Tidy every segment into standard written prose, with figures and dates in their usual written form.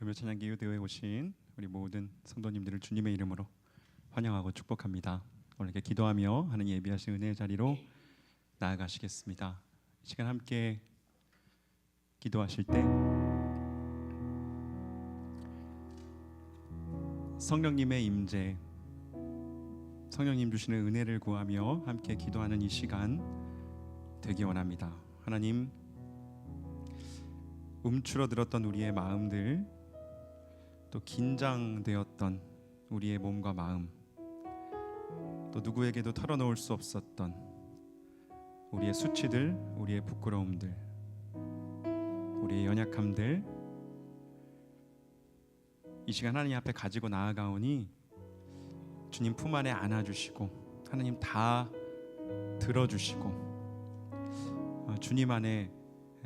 금요 찬양기 유대에 오신 우리 모든 성도님들을 주님의 이름으로 환영하고 축복합니다. 오늘 이렇게 기도하며 하는 예비하신 은혜의 자리로 나아가시겠습니다. 이 시간 함께 기도하실 때 성령님의 임재, 성령님 주시는 은혜를 구하며 함께 기도하는 이 시간 되기 원합니다. 하나님, 움츠러들었던 우리의 마음들, 또 긴장되었던 우리의 몸과 마음, 또 누구에게도 털어놓을 수 없었던 우리의 수치들, 우리의 부끄러움들, 우리의 연약함들, 이 시간 하나님 앞에 가지고 나아가오니 주님 품 안에 안아주시고 하나님 다 들어주시고 주님 안에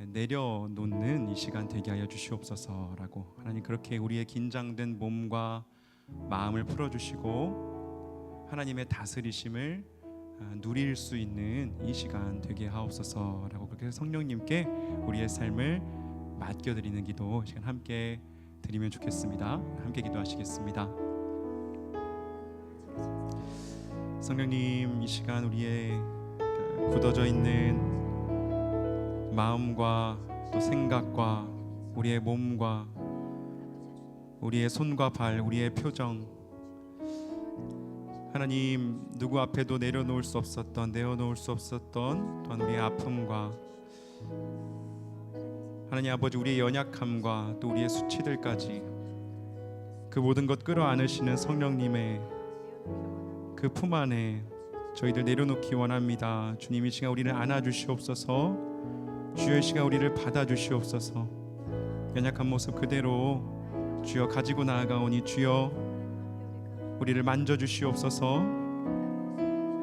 내려놓는 이 시간 되게 하여 주시옵소서라고 하나님, 그렇게 우리의 긴장된 몸과 마음을 풀어주시고 하나님의 다스리심을 누릴 수 있는 이 시간 되게 하옵소서라고, 그렇게 성령님께 우리의 삶을 맡겨드리는 기도 시간 함께 드리면 좋겠습니다. 함께 기도하시겠습니다. 성령님, 이 시간 우리의 굳어져 있는 마음과 또 생각과 우리의 몸과 우리의 손과 발, 우리의 표정, 하나님 누구 앞에도 내려놓을 수 없었던, 내어놓을 수 없었던 또한 우리의 아픔과 하나님 아버지 우리의 연약함과 또 우리의 수치들까지 그 모든 것 끌어안으시는 성령님의 그 품 안에 저희들 내려놓기 원합니다. 주님, 이 시간 우리를 안아주시옵소서. 주여, 이 시간 우리를 받아주시옵소서. 연약한 모습 그대로 주여 가지고 나아가오니 주여 우리를 만져주시옵소서.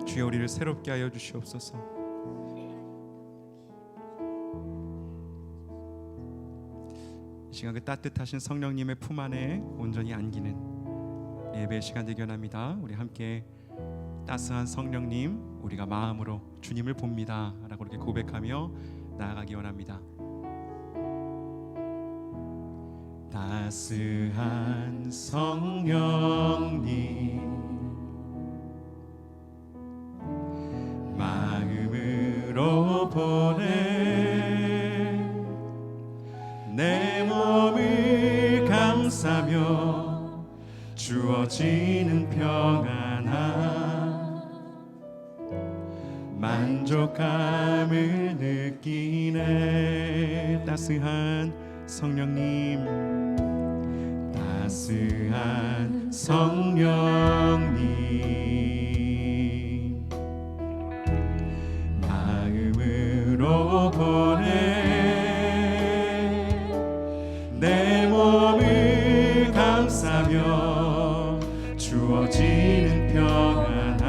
주여 우리를 새롭게 하여 주시옵소서. 이 시간 그 따뜻하신 성령님의 품 안에 온전히 안기는 예배 시간 되기 원합니다. 우리 함께 따스한 성령님, 우리가 마음으로 주님을 봅니다 라고 이렇게 고백하며 나아가기 원합니다. 따스한 성령님, 마음으로 보내 내 몸을 감싸며 주어지는 평안함, 만족감을 느끼네. 따스한 성령님, 따스한 성령님, 마음으로 보내 내 몸을 감싸며 주어지는 평안함,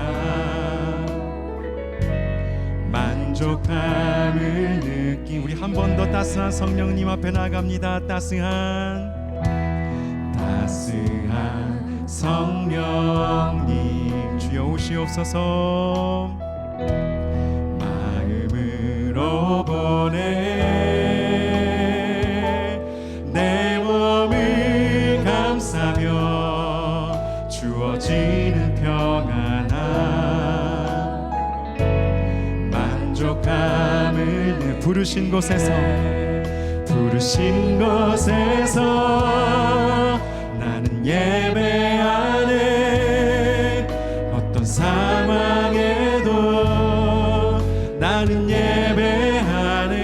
만족감을 느끼. 우리 한 번 더 따스한 성령님 앞에 나갑니다. 따스한 성령님, 주여 오시옵소서. 마음으로 보내 내 몸을 감싸며 주어지는 평안함, 만족감을 부르신 곳에서 나는 예배하네. 어떤 상황에도 나는 예배하네.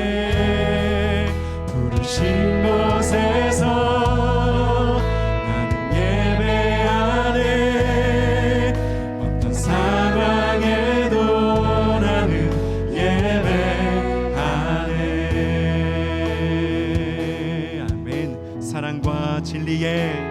부르신 곳에서 나는 예배하네. 어떤 상황에도 나는 예배하네. 아멘. 사랑과 진리의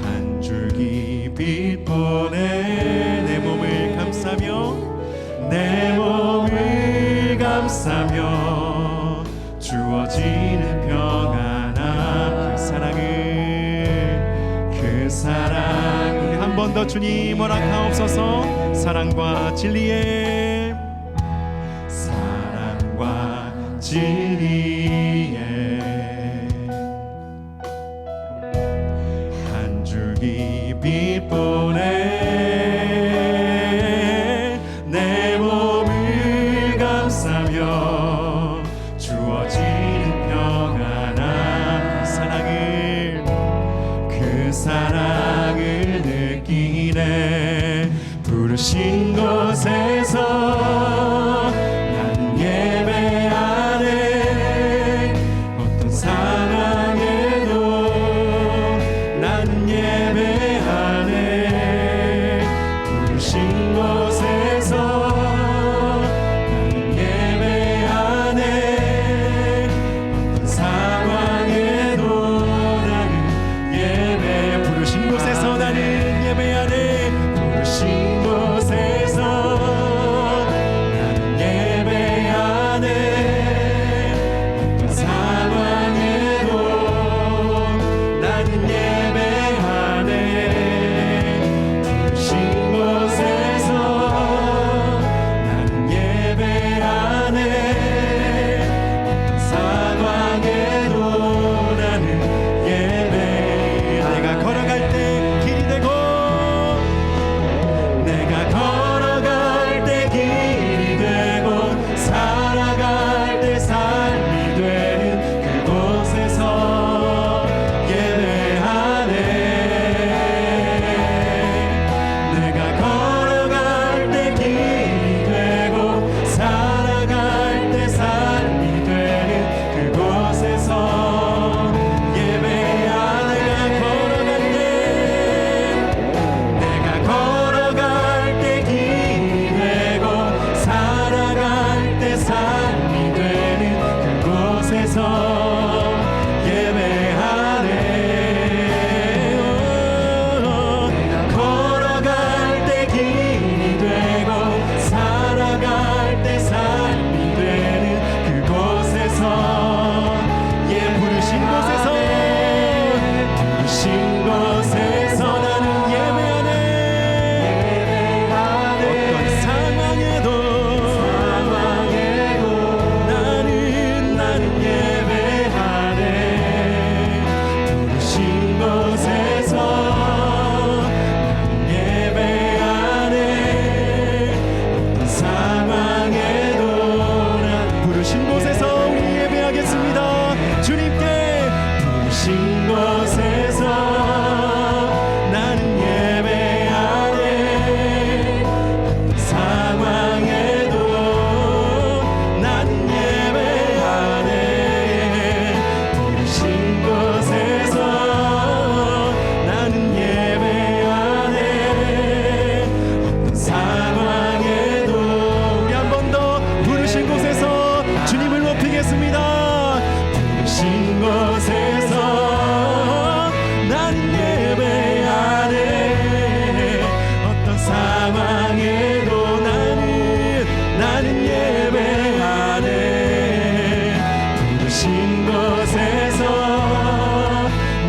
한 줄기 빛 보내 내 몸을 감싸며 주어지는 평안함, 그 사랑 우리 한번 번 더 주님 허락하옵소서. 사랑과 진리의 한 줄기 빛보내 내 몸을 감싸며 주어지는 평안한 그 사랑을 느끼네. 부르신 곳에서 난 예배하네. 어떤 상황에도 난 예배하네. 부르신 곳에서 난 예배하네. 어떤 상황에도 나는 예배. 부르신 곳에서 나는 예배하네. 부르신 곳에서 나는 예배하네. 어떤 상황에도 나는 예배하네. 부르신 곳에서 나는 예배하네. 어떤 상황에도 나는 예배. 내가 걸어갈 때 길이 되고 내가 걸어갈 때 길이 되고 살아갈 때 삶이 되는 그곳에서 예배하네. 내가 걸어갈 때 길이 되고 살아갈 때 삶이 되는 그곳에서 예배하네. 내가 걸어갈 때 길이 되고 살아갈 때 삶이 되는 그곳에서 예배하네. 내가 걸어갈 때 길이 되고 살아갈 때 삶이 되는 그곳에서 부르신 곳에서 부르신 곳에서 나는 예배하네. 어떤 상황에도 나는 예배하네. 부르신 곳에서 나는 예배하네. 어떤 상황에도 난 부르신 곳에서 우리 예배하겠습니다. 주님께 부르신 곳에서 나는 예배하네. 어떤 상황에도 나는 예배하네. 부르신 곳에서 나는 예배하네. 어떤 상황에도 우리 한 번 더 부르신 곳에서 주님을 높이겠습니다. 부르신 곳에서 나는 예배하네. 어떤 상황에도 나는 예배하네. 부르신 곳에서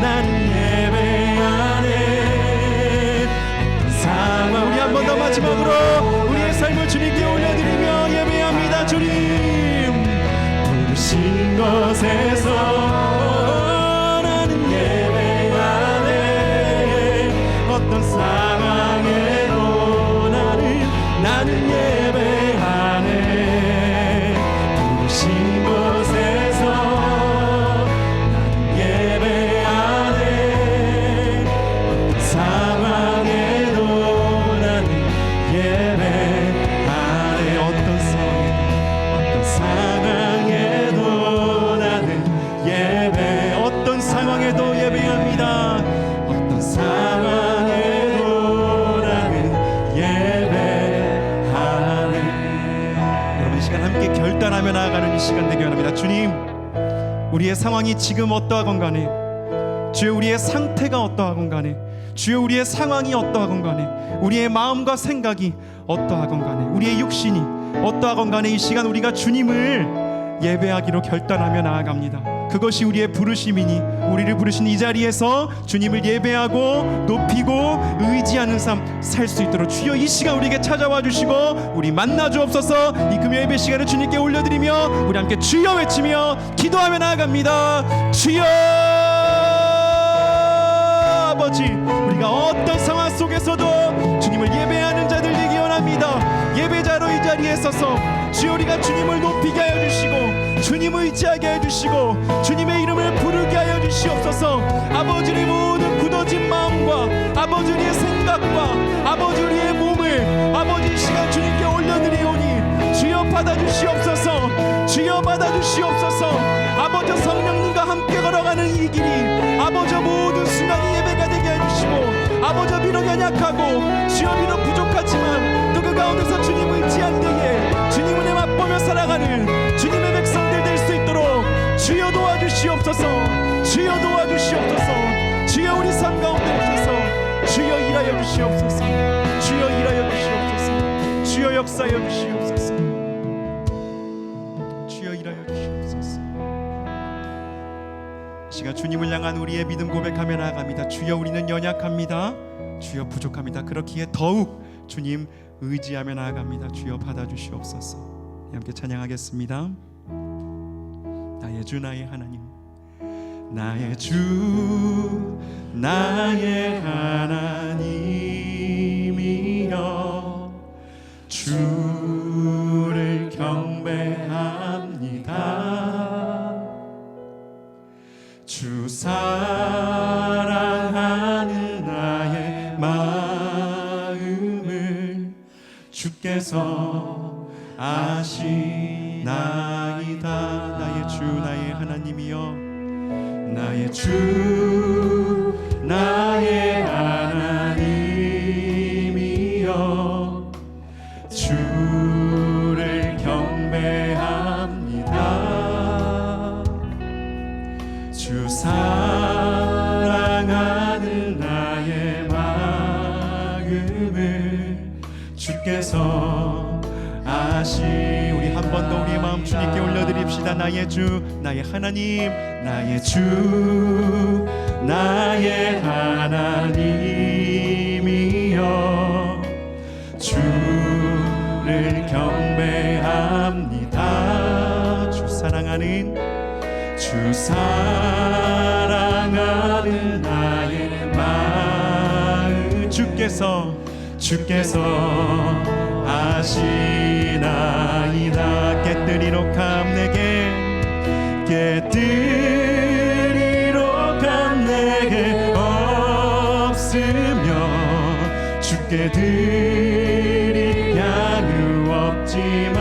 나는 예배하네. 어떤 상황 우리 한 번 더 마지막으로 우리의 삶을 주님께 올려드리며 예배합니다. 주님 부르신 곳에서 나는 예배하네. 어떤 상황에도 나는 예배하네. 부르신 곳에서 나는 예배하네. 어떤 상황에도 나는 예배하네. 어떤 상황에도 나는 예배. 어떤 상황에도 예배합니다. 어떤 상황에도 나는 예배하네. 여러분 이 시간 함께 결단하며 나아가는 이 시간 되기 원합니다. 주님 우리의 상황이 지금 어떠하건 간에 주여 우리의 상태가 어떠하건 간에 주여 우리의 상황이 어떠하건 간에 우리의 마음과 생각이 어떠하건 간에 우리의 육신이 어떠하건 간에 이 시간 우리가 주님을 예배하기로 결단하며 나아갑니다. 그것이 우리의 부르심이니 우리를 부르신 이 자리에서 주님을 예배하고 높이고 의지하는 삶 살 수 있도록 주여 이 시간 우리에게 찾아와 주시고 우리 만나 주옵소서. 이 금요 예배 시간을 주님께 올려드리며 우리 함께 주여 외치며 기도하며 나아갑니다. 주여 아버지, 우리가 어떤 상황 속에서도 주님을 예배하는 자들 되기 원합니다. 예배자로 이 자리에 서서 주여 우리가 주님을 높이게 하여 주시고 주님을 의지하게 하여 주시고 주님의 이름을 부르게 하여 주시옵소서. 아버지의 모든 굳어진 마음과 아버지 우리의 생각과 아버지 우리의 몸을 아버지 이 시간 주님께 올려드리오니 주여 받아주시옵소서. 주여 받아주시옵소서. 아버지 성령님과 함께 걸어가는 이 길이 아버지 모든 순간이 예배가 되게 해주시고 아버지 비록 연약하고 주여 비록 부족하지만 또 그 가운데서 주님을 의지할 때에 주님 은혜 맛보며 살아가는 주님의 백성들 될 수 있도록 주여 도와주시옵소서. 주여 도와주시옵소서. 주여 우리 삶 가운데 오셔서 주여 일하여 주시옵소서. 주여 일하여 주시옵소서. 주여 역사하여 주시옵소서. 주여 일하여 주시옵소서. 이 시간 주님을 향한 우리의 믿음 고백하며 나아갑니다. 주여 우리는 연약합니다. 주여 부족합니다. 그렇기에 더욱 주님 의지하며 나아갑니다. 주여 받아주시옵소서. 함께 찬양하겠습니다. 나의 주 나의 하나님, 나의 주 나의 하나님이여 주를 경배합니다. 주 사랑하는 나의 마음을 주께서 아시나이다. 나의 주 나의 하나님이여, 나의 주 나의 하나님이여 주를 경배합니다. 주 사랑하는 나의 마음을 주께서 우리 한 번 더 우리의 마음 주님께 올려드립시다. 나의 주 나의 하나님, 나의 주 나의 하나님이여 주를 경배합니다. 주 사랑하는 나의 마음 주께서 아시나이다. 깨뜨리로 감 내게, 깨뜨리로 감 내게 없으며 주께 드릴 양은 없지만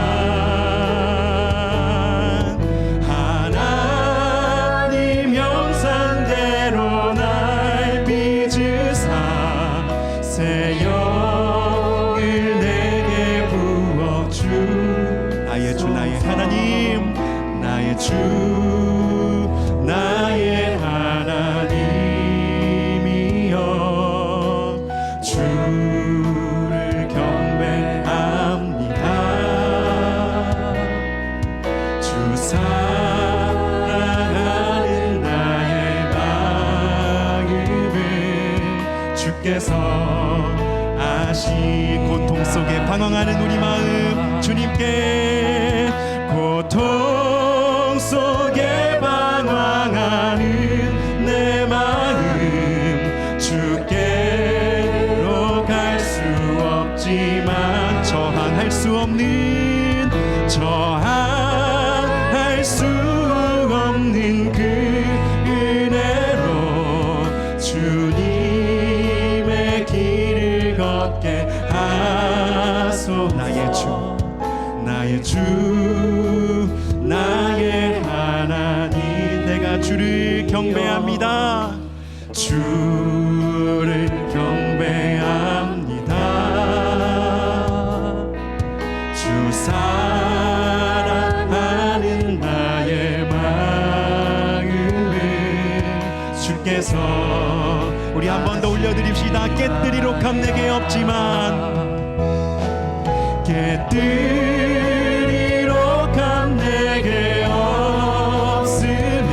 하나님 형상대로 날 빚으사 새 영을 내게 부어주. 나의 주 나의 하나님, 나의 주 나의 하나님이여 주를 경배합니다. 주 사랑하는 나의 마음을 주께서 고통 속에 방황하는 우리 마음 주님께, 고통 속에 방황하는 내 마음 주께로 갈 수 없지만 저항할 수 없는 그 은혜로 주님의 길을 걷게 하소. 나의 주 나의 하나님, 내가 주를 경배합니다. 주를 경배합니다. 주 사랑하는 나의 마음을 주께서 우리 한 번 더 올려드립시다. 깨뜨리로 감 내게 없지만 깨뜨리로 감 내게 없으며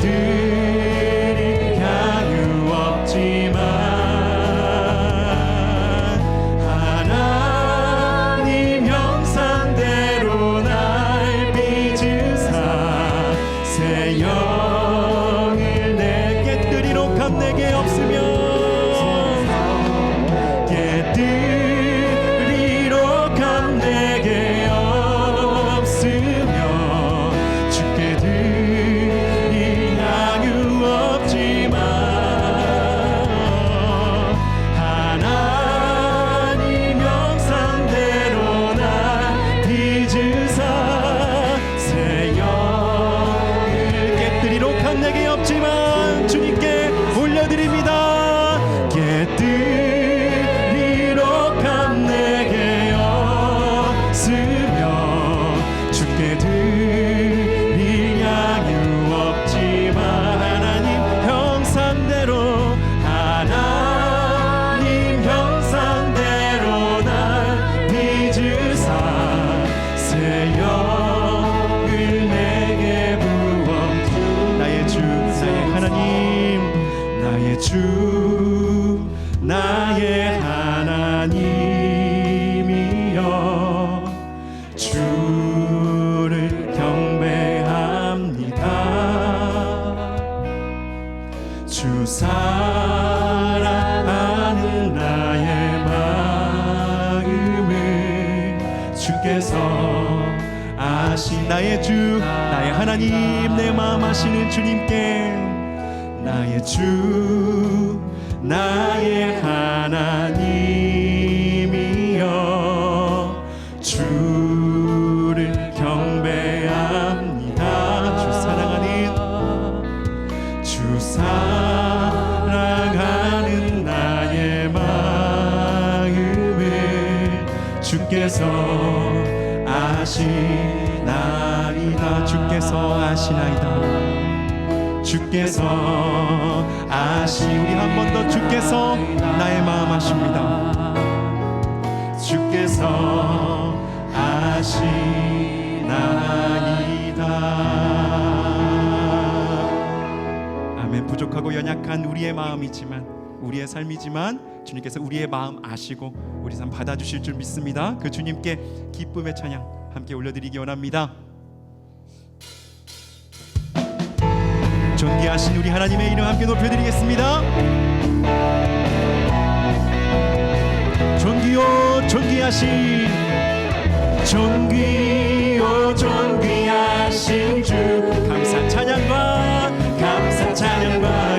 드릴 향유 없지만 하나님 형상대로 날 빚으사 새 영을 내게 드리러 감 내게 없으면 깨뜨리러 감 내게 없으며 주께 드릴 향유 없지만 하나님 형상대로 날 빚으사 새 영을 깨뜨리러 감 내게 없지만 주님께 올려드립니다. 깨뜨리러 감 내게 없으며 주께 드릴 향유 없지만 하나님 형상대로 날 빚으사 새 영을 내게 부어 나의 주 나의 하나님 나의 주 나의 하나님이여 주를 경배합니다. 주 사랑하는 나의 마음을 주께서 아신 나의 주 나의 하나님 내 마음 아시는 주님께 나의 주 나의 하나님이여 주를 경배합니다. 주 사랑하는 나의 마음을 주께서 아시나이다. 주께서 아시나이다. 주께서 우리 한 번 더 주께서 나의 마음 아십니다. 주께서 아시나이다. 아멘. 부족하고 연약한 우리의 마음이지만 우리의 삶이지만 주님께서 우리의 마음 아시고 우리 삶 받아주실 줄 믿습니다. 그 주님께 기쁨의 찬양 함께 올려드리기 원합니다. 존귀하신 우리 하나님의 이름 함께 높여드리겠습니다. 존귀요 존귀하신 존귀요 존귀하신 주 감사 찬양과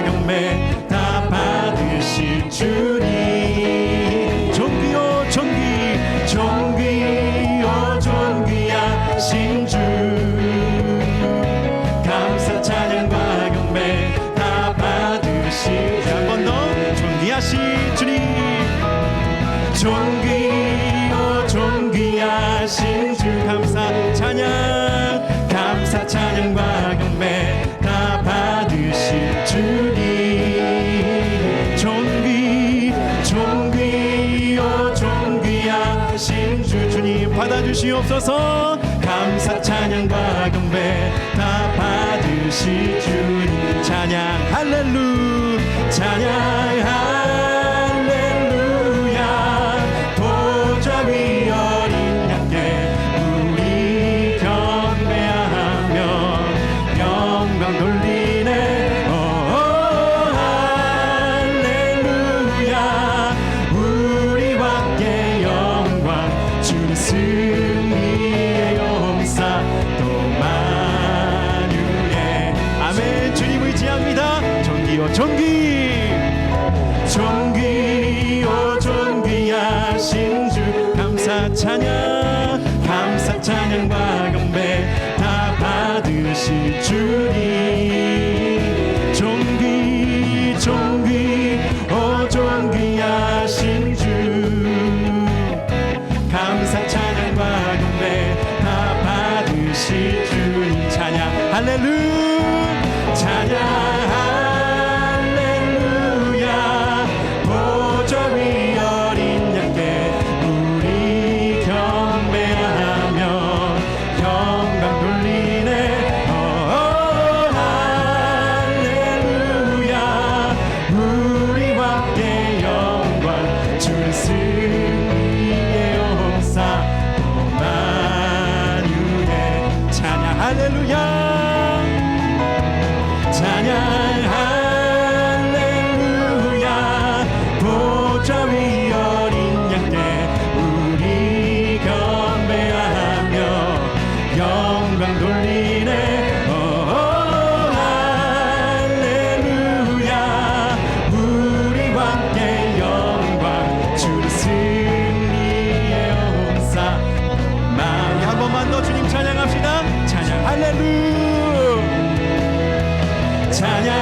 경배 다 받으실 주님 존귀요 존귀요 존귀하신 주 감사 찬양과 경배 다 받으실 주 한 번 더 존귀하신 주님 존귀요 존귀하신 주 감사 찬양과 경배 다 받으실 주님 존귀요 존귀하신 주 주님 받아주시옵소서 감사 찬양과 경배 다 받으실 주님 찬양 할렐루 찬양 할렐루야 보좌 위 어린 양께 우리 경배하며 영광 돌리네 할렐루야 우리 왕께 영광 주는 승리의 용사 또 만유의 아멘 주님 의지합니다 존귀요 존귀요 존귀하신 주 감사 찬양과 경배 다 받으실 주님 존귀요 존귀하신 주 감사 찬양과 경배 다 받으실 주님 찬양 할렐루야 찬양 찬양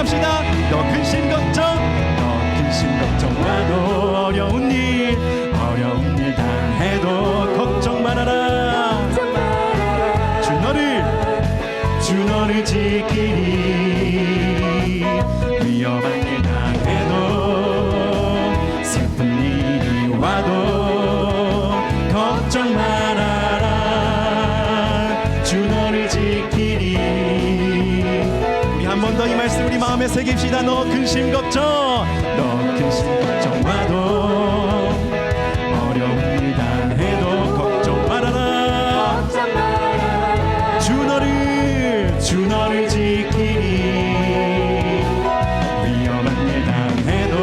합시다. 너 근심 걱정마도 어려운 일 당해도 걱정 말아라. 주 너를 지키리. 위험한 일 당해도 슬픈 일이 와도 걱정 말아라. 주 너를 지키리. 한 번 더 이 말씀 우리 마음에 새깁시다. 너 근심 걱정마도 어려운 일 당해도 걱정 말아라. 주 너를 지키리. 위험한 일 당해도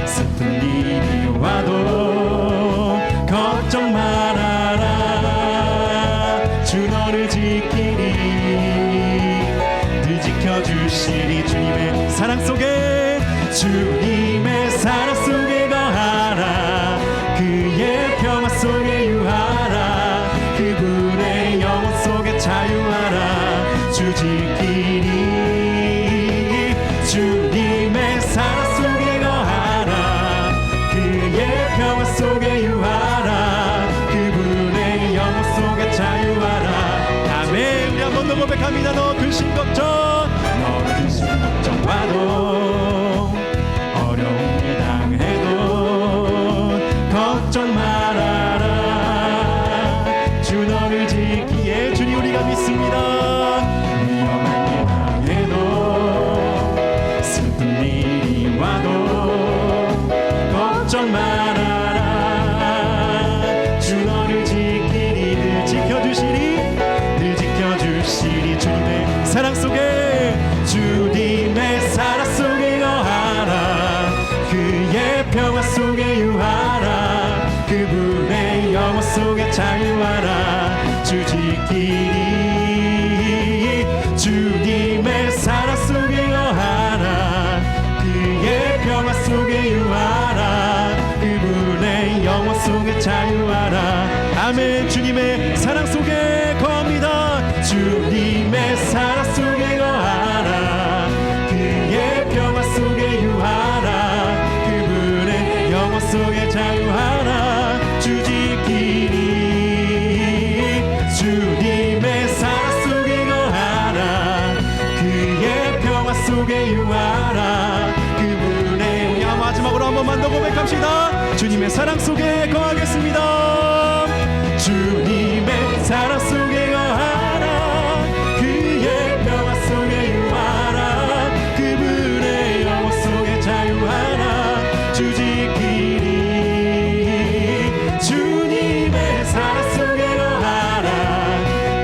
슬픈 일이 와도 걱정 말아라. 주 너를 지키리. 지켜주시니 주님의 사랑 속에 거하라. 그의 평화 속에 유하라. 그분의 영혼 속에 자유하라. 주 지키리. 주님의 사랑 속에 거하라. 그의 평화 속에 유하라. 그분의 영혼 속에 자유하라. 아멘. 우리 한 번 더 고백합니다. 너 근심 걱정마도 어려운 일 당해도 걱정 말아라. 주 너를 지키에 주님 우리가 믿습니다. 위험한 일 당해도 슬픈 일이 와도 걱정 말아라. 주 너를 지키리. 늘 지켜주시리. 주님의 사랑 속에 주님의 사랑 속에 거하라. 그의 평화 속에 유하라. 그분의 영혼 속에 자유하라. 주 지키리. 주님의 사랑 속에 거하라. 그의 평화 속에 유하라. 그분의 영혼 속에 자유하라. 아멘. 주님의 사랑 속에 거합니다. 주님의 사랑 속에 거하라. 그의 평화 속에 유하라. 그분의 영혼 속에 자유하라. 주 지키리. 주님의 사랑 속에 거하라. 그의 평화 속에 유하라. 그분의 마지막으로 한 번만 더 고백합시다. 주님의 사랑 속에 거하겠습니다. 주님의 사랑 속에 거하라. 그의 평화 속에 유하라. 그분의 영혼 속에 자유하라. 주 지키리. 주님의 사랑 속에 거하라.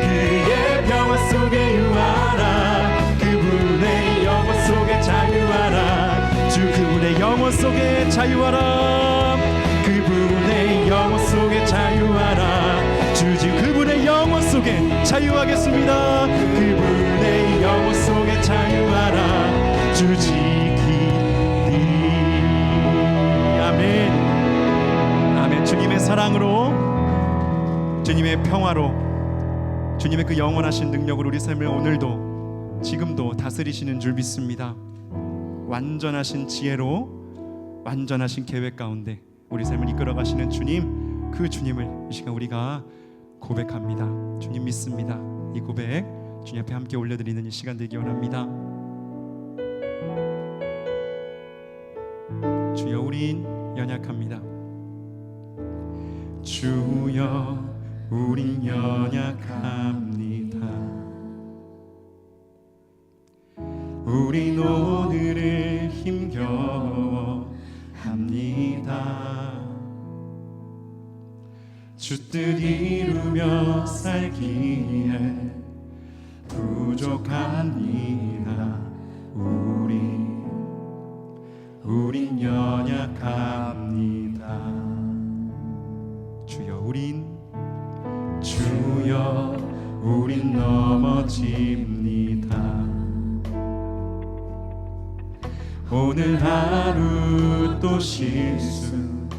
그의 평화 속에 유하라. 그분의 영혼 속에 자유하라. 주 그분의 영혼 속에 자유하라. 그분의 영혼 속에 자유하라. 주지 그분의 영혼 속에 자유하겠습니다. 그분의 영혼 속에 자유하라. 주지키리. 아멘. 아멘. 주님의 사랑으로, 주님의 평화로, 주님의 그 영원하신 능력으로 우리 삶을 오늘도 지금도 다스리시는 줄 믿습니다. 완전하신 지혜로, 완전하신 계획 가운데 우리 삶을 이끌어 가시는 주님, 그 주님을 이 시간 우리가 고백합니다. 주님 믿습니다. 이 고백 주님 앞에 함께 올려드리는 이 시간 되기 원합니다. 주여 우린 연약합니다. 주여 우린 연약합니다. 우린 오늘을 힘겨워합니다. 주 뜻 이루며 살기에 부족합니다. 우리 우린 연약합니다. 주여 우린 넘어집니다. 오늘 하루 또 실수합니다.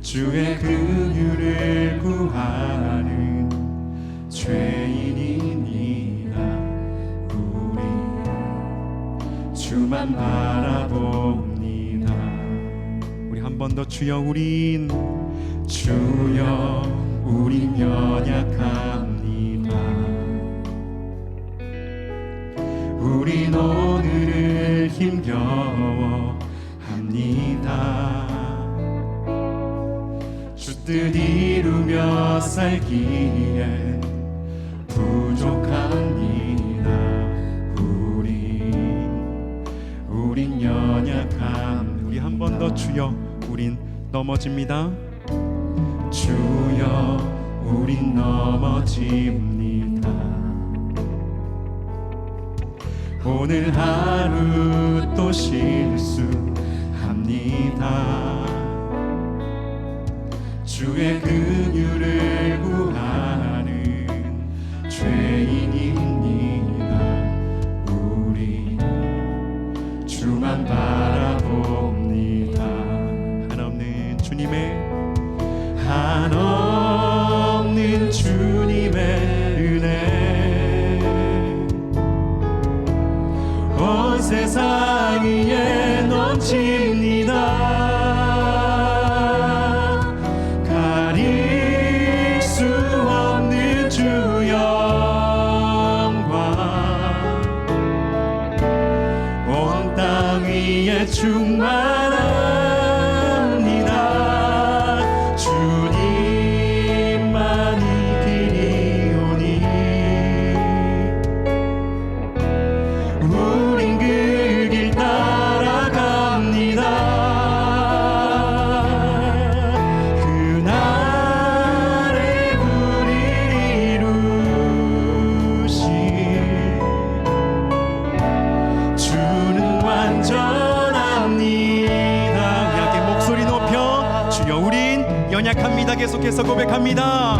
주의 긍휼을 구하는 죄인입니다. 우리 주만 바라봅니다. 우리 한 번 더 주여 우린 연약합니다. 우린 오늘을 힘겨워합니다. 주 뜻 이루며 살기에 부족합니다. 우린 연약함. 우리 한 번 더 주여 우린 넘어집니다. 주여 우린 넘어집니다. 오늘 하루 또 실수합니다. 주의 긍휼을 구하는 죄인입니다. 우리 주만 바라봅니다. 한없는 주님의 은혜 온 세상 위에 넘칩니다. 가릴 수 없는 주 영광 온 땅 위에 충만합니다. 연약합니다. 계속해서 고백합니다.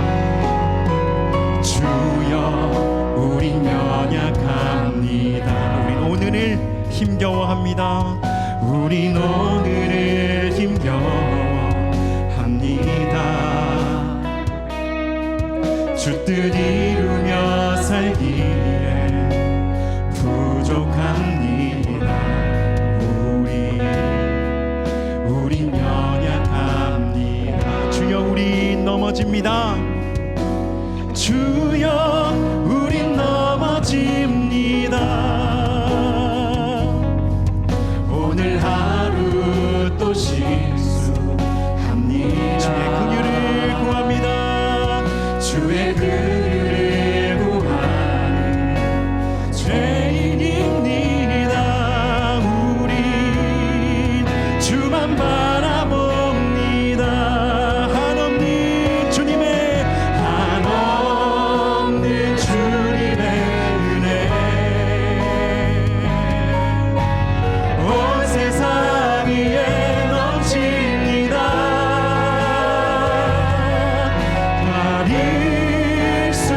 주여 우린 연약합니다. 우린 오늘을 힘겨워합니다. 우린 오늘을 힘겨워합니다. 주 뜻 이루며 살기에 부족합니다. 우린 연약합니다. 주여 우린 넘어집니다. 주여 우린 넘어집니다. 오늘 하루 또 실수합니다. 주의 긍휼을 구합니다. 주의 긍휼을 구하는 죄인입니다. 우린 주만 바라봅니다. 한없는 주님의 은혜 온 세상 위에 넘칩니다. 가릴 수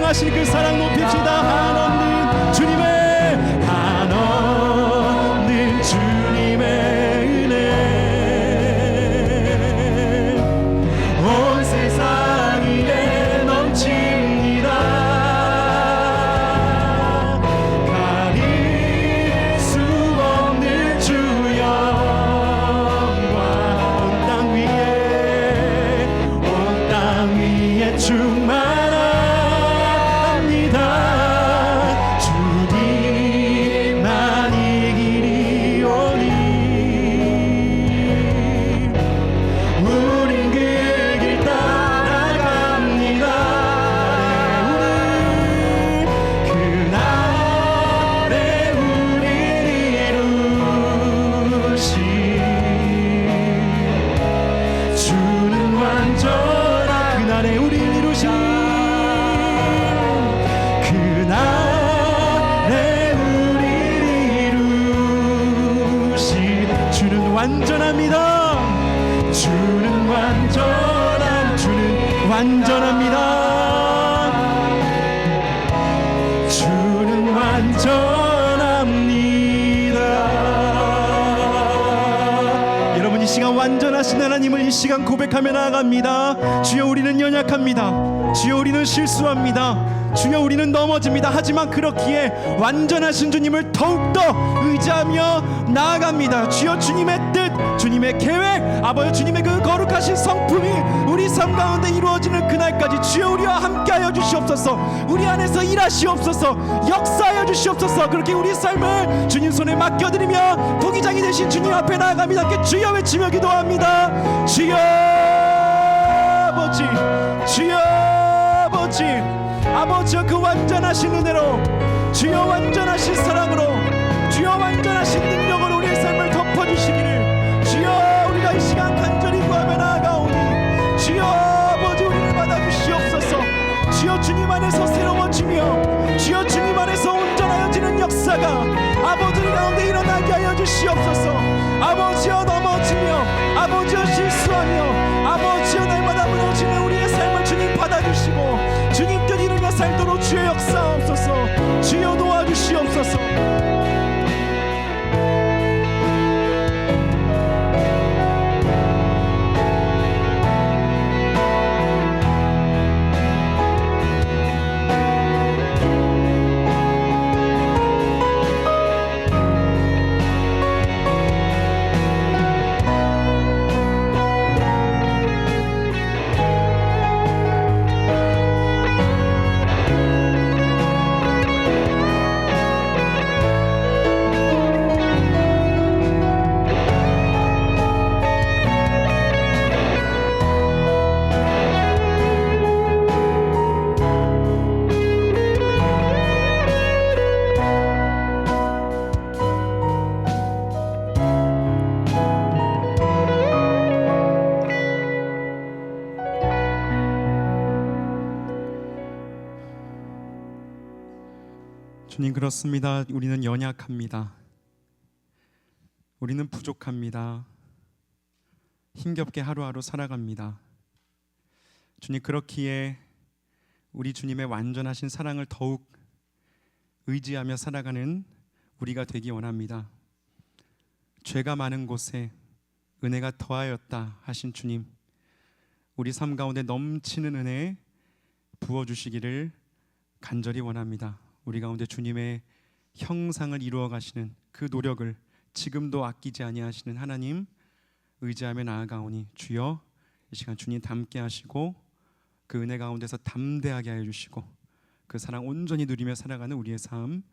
완전하신 그 사랑 높입시다. 한없는 주님의, 한없는 주님의 은혜 온 세상 위에 넘칩니다. 가릴 수 없는 주 영광 온 땅 위에 충만합니다. 주님만 이 길이 오니 우린 그 길 따라갑니다. 그날에 우리 이루신 주는 완전한, 그날에 우리 이루신, 그날에 우리 이루신 주는 완전합니다. 주는 완전한, 주는 완전합니다. 주는 완전합니다. 여러분, 이 시간 완전하신 하나님을 이 시간 고백하며 나아갑니다. 주여, 우리는 연약합니다. 주여, 우리는 실수합니다. 주여, 우리는 넘어집니다. 하지만 그렇기에 완전하신 주님을 더욱더 의지하며 나아갑니다. 주여, 주님의 뜻, 주님의 계획, 아버지 주님의 그 거룩하신 성품이 우리 삶 가운데 이루어지는 그날까지 주여, 우리와 함께하여 주시옵소서. 우리 안에서 일하시옵소서. 역사하여 주시옵소서. 그렇게 우리 삶을 주님 손에 맡겨드리며 도기장이 되신 주님 앞에 나아갑니다. 함께 주여 외치며 기도합니다. 주여 아버지, 주여 아버지, 아버지여, 그 완전하신 은혜로, 주여 완전하신 사랑으로, 주여 완전하신 능력으로 우리의 삶을 덮어주시기를 주여, 우리가 이 시간 간절히 구하며 나아가오니 주여 아버지, 우리를 받아주시옵소서. 주여, 주님 안에서 새로워지며 주여 주님 안에서 온전하여지는 역사가 아버지 가운데 일어나게 하여 주시옵소서. 아버지여, 넘어지며 아버지여 실수하며 아버지여 날마다 무너지는 우리의 삶을 주님 받아주시고 주님 뜻 이루며 살도록 주의 역사옵소서. 주여 도와주시옵소서. 주님, 그렇습니다. 우리는 연약합니다. 우리는 부족합니다. 힘겹게 하루하루 살아갑니다. 주님, 그렇기에 우리 주님의 완전하신 사랑을 더욱 의지하며 살아가는 우리가 되기 원합니다. 죄가 많은 곳에 은혜가 더하였다 하신 주님, 우리 삶 가운데 넘치는 은혜 부어주시기를 간절히 원합니다. 우리 가운데 주님의 형상을 이루어 가시는 그 노력을 지금도 아끼지 아니하시는 하나님 의지하며 나아가오니 주여, 이 시간 주님 담게 하시고 그 은혜 가운데서 담대하게 하여 주시고 그 사랑 온전히 누리며 살아가는 우리의 삶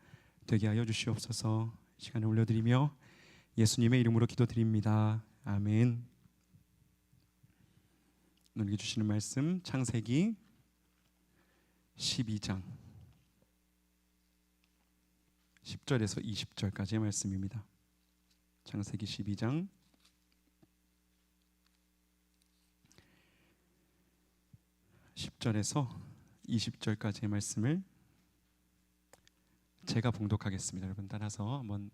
되게 하여 주시옵소서. 이 시간에 올려드리며 예수님의 이름으로 기도드립니다. 아멘. 오늘 주시는 말씀 창세기 12장 10절에서 20절까지의 말씀입니다. 창세기 12장 10절에서 20절까지의 말씀을 제가 봉독하겠습니다. 여러분 따라서 한번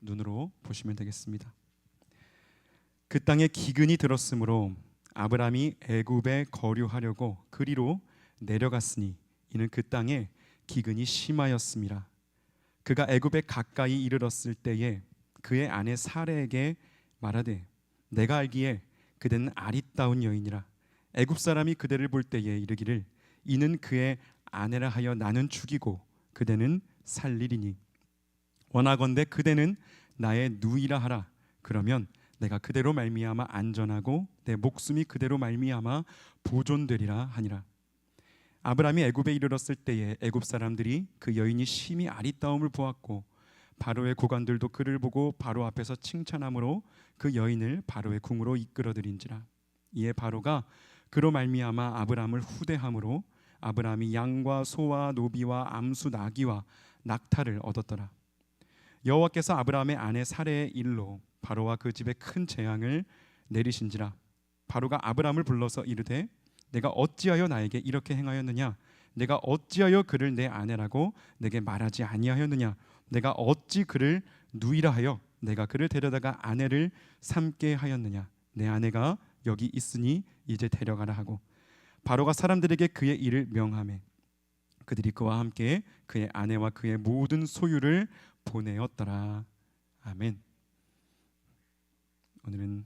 눈으로 보시면 되겠습니다. 그 땅에 기근이 들었으므로 아브람이 애굽에 거류하려고 그리로 내려갔으니 이는 그 땅에 기근이 심하였음이라. 그가 애굽에 가까이 이르렀을 때에 그의 아내 사레에게 말하되 내가 알기에 그대는 아리따운 여인이라. 애굽 사람이 그대를 볼 때에 이르기를 이는 그의 아내라 하여 나는 죽이고 그대는 살리리니 원하건대 그대는 나의 누이라 하라. 그러면 내가 그대로 말미암아 안전하고 내 목숨이 그대로 말미암아 보존되리라 하니라. 아브라함이 애굽에 이르렀을 때에 애굽 사람들이 그 여인이 심히 아리따움을 보았고 바로의 고관들도 그를 보고 바로 앞에서 칭찬함으로 그 여인을 바로의 궁으로 이끌어들인지라. 이에 바로가 그로 말미암아 아브라함을 후대함으로 아브라함이 양과 소와 노비와 암수 나귀와 낙타를 얻었더라. 여호와께서 아브라함의 아내 사레의 일로 바로와 그 집에 큰 재앙을 내리신지라. 바로가 아브라함을 불러서 이르되 내가 어찌하여 나에게 이렇게 행하였느냐? 내가 어찌하여 그를 내 아내라고 내게 말하지 아니하였느냐? 내가 어찌 그를 누이라 하여 내가 그를 데려다가 아내를 삼게 하였느냐? 내 아내가 여기 있으니 이제 데려가라 하고 바로가 사람들에게 그의 일을 명하매 그들이 그와 함께 그의 아내와 그의 모든 소유를 보내었더라. 아멘. 오늘은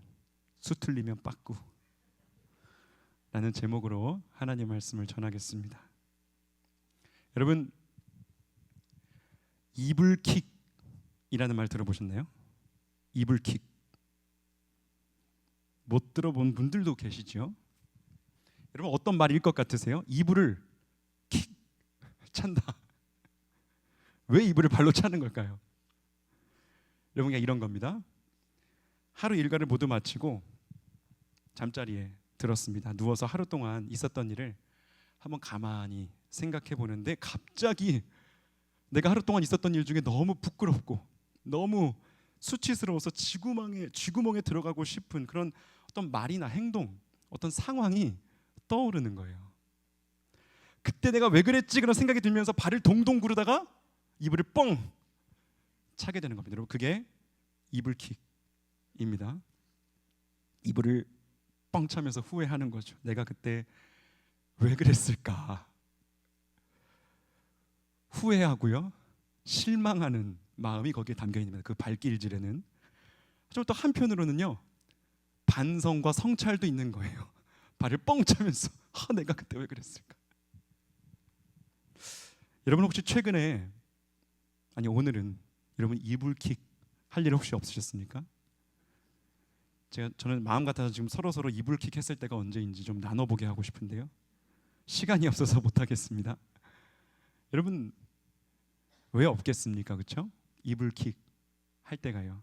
수틀리면 빠꾸 라는 제목으로 하나님의 말씀을 전하겠습니다. 여러분, 이불킥이라는 말 들어보셨나요? 이불킥. 못 들어본 분들도 계시죠? 여러분, 어떤 말일 것 같으세요? 이불을 킥 찬다. 왜 이불을 발로 차는 걸까요? 여러분, 이런 겁니다. 하루 일과를 모두 마치고 잠자리에 들었습니다. 누워서 하루 동안 있었던 일을 한번 가만히 생각해 보는데 갑자기 내가 하루 동안 있었던 일 중에 너무 부끄럽고 너무 수치스러워서 쥐구멍에 들어가고 싶은 그런 어떤 말이나 행동, 어떤 상황이 떠오르는 거예요. 그때 내가 왜 그랬지? 그런 생각이 들면서 발을 동동 구르다가 이불을 뻥 차게 되는 겁니다. 여러분, 그게 이불킥입니다. 이불을 뻥 차면서 후회하는 거죠. 내가 그때 왜 그랬을까? 후회하고요, 실망하는 마음이 거기에 담겨 있는 그 발길질에는. 하지만 또 한편으로는요, 반성과 성찰도 있는 거예요. 발을 뻥 차면서 내가 그때 왜 그랬을까? 여러분, 혹시 최근에, 아니 오늘은 여러분 이불킥 할 일 혹시 없으셨습니까? 저는 마음 같아서 지금 서로 이불킥 했을 때가 언제인지 좀 나눠보게 하고 싶은데요. 시간이 없어서 못하겠습니다. 여러분, 왜 없겠습니까? 그렇죠? 이불킥 할 때가요.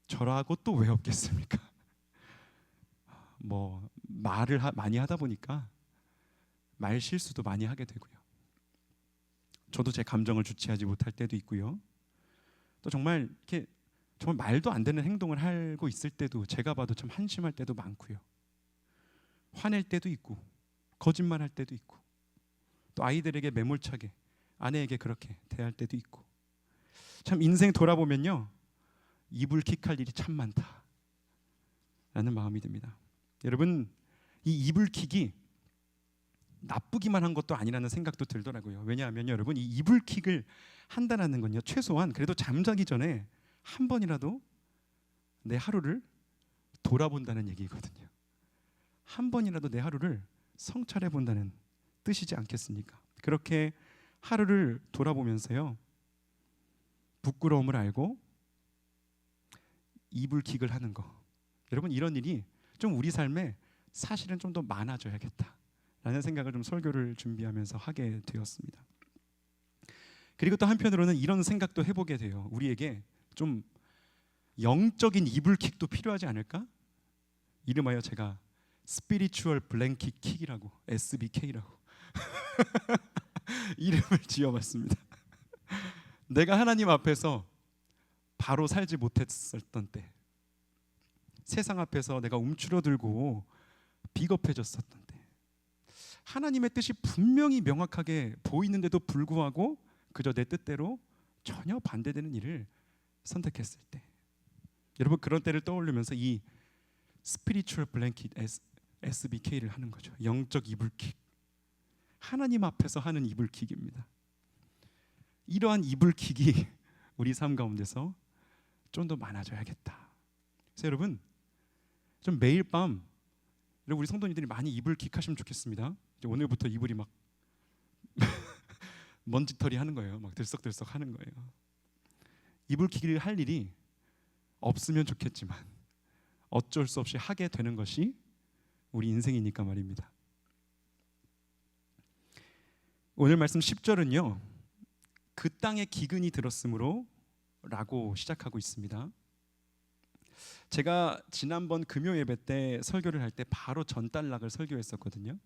저라고 또 왜 없겠습니까? 뭐 말을 많이 하다 보니까 말 실수도 많이 하게 되고요. 저도 제 감정을 주체하지 못할 때도 있고요. 또 정말 이렇게 정말 말도 안 되는 행동을 하고 있을 때도 제가 봐도 참 한심할 때도 많고요. 화낼 때도 있고 거짓말할 때도 있고 또 아이들에게 매몰차게 아내에게 그렇게 대할 때도 있고 참 인생 돌아보면요, 이불킥할 일이 참 많다 라는 마음이 듭니다. 여러분, 이 이불킥이 나쁘기만 한 것도 아니라는 생각도 들더라고요. 왜냐하면 여러분, 이 이불킥을 한다는 건요, 최소한 그래도 잠자기 전에 한 번이라도 내 하루를 돌아본다는 얘기거든요. 한 번이라도 내 하루를 성찰해 본다는 뜻이지 않겠습니까? 그렇게 하루를 돌아보면서요, 부끄러움을 알고 이불킥을 하는 거, 여러분, 이런 일이 좀 우리 삶에 사실은 좀 더 많아져야겠다 라는 생각을 좀 설교를 준비하면서 하게 되었습니다. 그리고 또 한편으로는 이런 생각도 해보게 돼요. 우리에게 좀 영적인 이불킥도 필요하지 않을까? 이름하여 제가 스피리추얼 블랭킷 킥이라고, SBK라고 이름을 지어봤습니다. 내가 하나님 앞에서 바로 살지 못했었던 때, 세상 앞에서 내가 움츠러들고 비겁해졌었던 때, 하나님의 뜻이 분명히 명확하게 보이는데도 불구하고 그저 내 뜻대로 전혀 반대되는 일을 선택했을 때, 여러분, 그런 때를 떠올리면서 이 스피리추얼 블랭킷 SBK를 하는 거죠. 영적 이불킥. 하나님 앞에서 하는 이불킥입니다. 이러한 이불킥이 우리 삶 가운데서 좀 더 많아져야겠다. 그래서 여러분 좀 매일 밤 우리 성도님들이 많이 이불킥 하시면 좋겠습니다. 이제 오늘부터 이불이 막 먼지털이 하는 거예요. 막 들썩들썩 하는 거예요. 이불킥을 할 일이 없으면 좋겠지만 어쩔 수 없이 하게 되는 것이 우리 인생이니까 말입니다. 오늘 말씀 10절은요, 그 땅에 기근이 들었으므로 라고 시작하고 있습니다. 제가 지난번 금요 예배 때 설교를 할 때 바로 전단락을 설교했었거든요.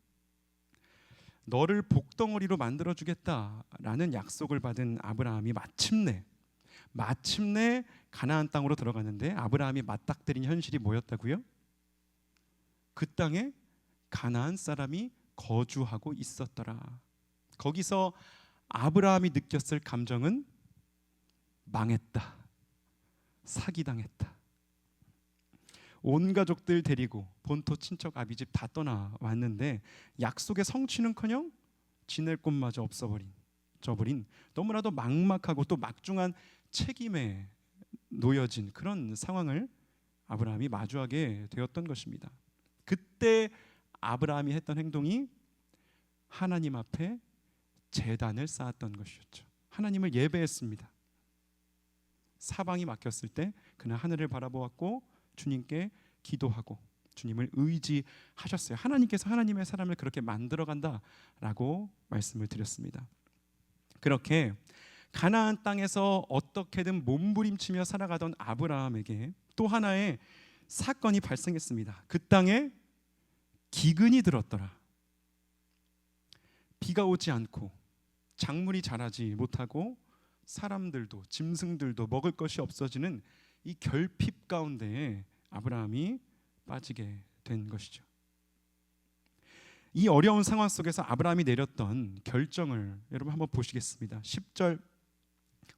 너를 복덩어리로 만들어주겠다라는 약속을 받은 아브라함이 마침내 가나안 땅으로 들어갔는데 아브라함이 맞닥뜨린 현실이 뭐였다고요? 그 땅에 가나안 사람이 거주하고 있었더라. 거기서 아브라함이 느꼈을 감정은 망했다, 사기당했다. 온 가족들 데리고 본토 친척 아비집 다 떠나왔는데 약속의 성취는커녕 지낼 곳마저 없어버린 너무나도 막막하고 또 막중한 책임에 놓여진 그런 상황을 아브라함이 마주하게 되었던 것입니다. 그때 아브라함이 했던 행동이 하나님 앞에 제단을 쌓았던 것이었죠. 하나님을 예배했습니다. 사방이 막혔을 때 그는 하늘을 바라보았고 주님께 기도하고 주님을 의지하셨어요. 하나님께서 하나님의 사람을 그렇게 만들어간다라고 말씀을 드렸습니다. 그렇게 가나안 땅에서 어떻게든 몸부림치며 살아가던 아브라함에게 또 하나의 사건이 발생했습니다. 그 땅에 기근이 들었더라. 비가 오지 않고 작물이 자라지 못하고 사람들도 짐승들도 먹을 것이 없어지는 이 결핍 가운데에 아브라함이 빠지게 된 것이죠. 이 어려운 상황 속에서 아브라함이 내렸던 결정을 여러분 한번 보시겠습니다. 10절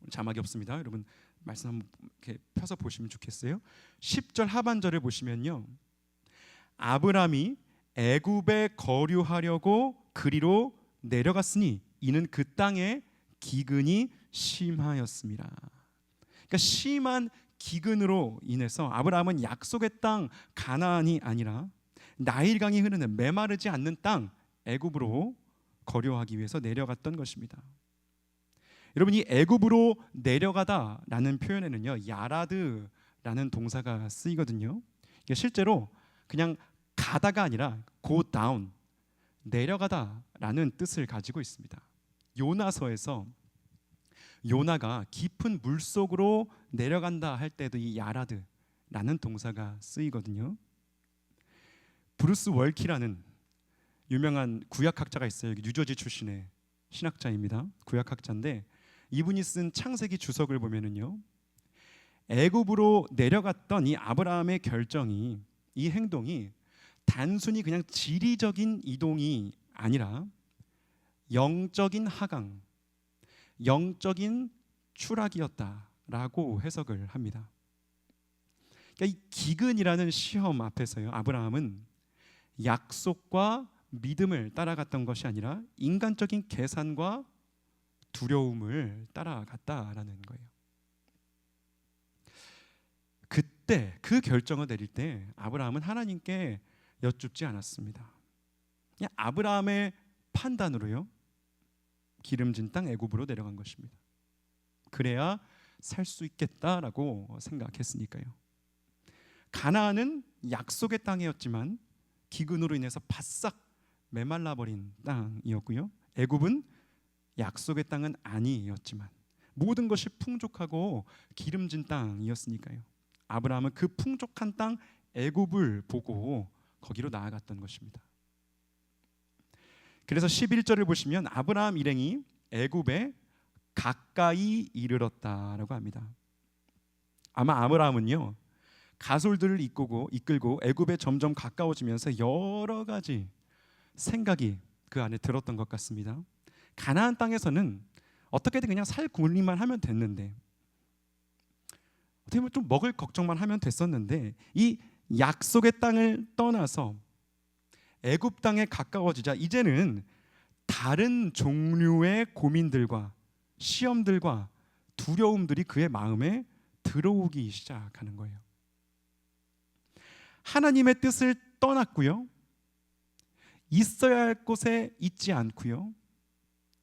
자막이 없습니다. 여러분 말씀 한번 이렇게 펴서 보시면 좋겠어요. 10절 하반절을 보시면요, 아브라함이 애굽에 거류하려고 그리로 내려갔으니 이는 그 땅에 기근이 심하였습니다. 그러니까 심한 기근으로 인해서 아브라함은 약속의 땅 가나안이 아니라 나일강이 흐르는 메마르지 않는 땅 애굽으로 거류하기 위해서 내려갔던 것입니다. 여러분, 이 애굽으로 내려가다라는 표현에는요, 야라드라는 동사가 쓰이거든요. 실제로 그냥 가다가 아니라 go down, 내려가다라는 뜻을 가지고 있습니다. 요나서에서 요나가 깊은 물속으로 내려간다 할 때도 이 야라드라는 동사가 쓰이거든요. 브루스 월키라는 유명한 구약학자가 있어요. 뉴저지 출신의 신학자입니다. 구약학자인데 이분이 쓴 창세기 주석을 보면은요, 애굽으로 내려갔던 이 아브라함의 결정이, 이 행동이 단순히 그냥 지리적인 이동이 아니라 영적인 하강, 영적인 추락이었다라고 해석을 합니다. 그러니까 이 기근이라는 시험 앞에서요, 아브라함은 약속과 믿음을 따라갔던 것이 아니라 인간적인 계산과 두려움을 따라갔다라는 거예요. 그때 그 결정을 내릴 때 아브라함은 하나님께 여쭙지 않았습니다. 그냥 아브라함의 판단으로요, 기름진 땅 애굽으로 내려간 것입니다. 그래야 살 수 있겠다라고 생각했으니까요. 가나안은 약속의 땅이었지만 기근으로 인해서 바싹 메말라버린 땅이었고요. 애굽은 약속의 땅은 아니었지만 모든 것이 풍족하고 기름진 땅이었으니까요. 아브라함은 그 풍족한 땅 애굽을 보고 거기로 나아갔던 것입니다. 그래서 11절을 보시면 아브라함 일행이 애굽에 가까이 이르렀다라고 합니다. 아마 아브라함은요, 가솔들을 이끌고 애굽에 점점 가까워지면서 여러 가지 생각이 그 안에 들었던 것 같습니다. 가나안 땅에서는 어떻게든 그냥 살 군림만 하면 됐는데, 어떻게 보면 좀 먹을 걱정만 하면 됐었는데, 이 약속의 땅을 떠나서 애굽 땅에 가까워지자 이제는 다른 종류의 고민들과 시험들과 두려움들이 그의 마음에 들어오기 시작하는 거예요. 하나님의 뜻을 떠났고요, 있어야 할 곳에 있지 않고요,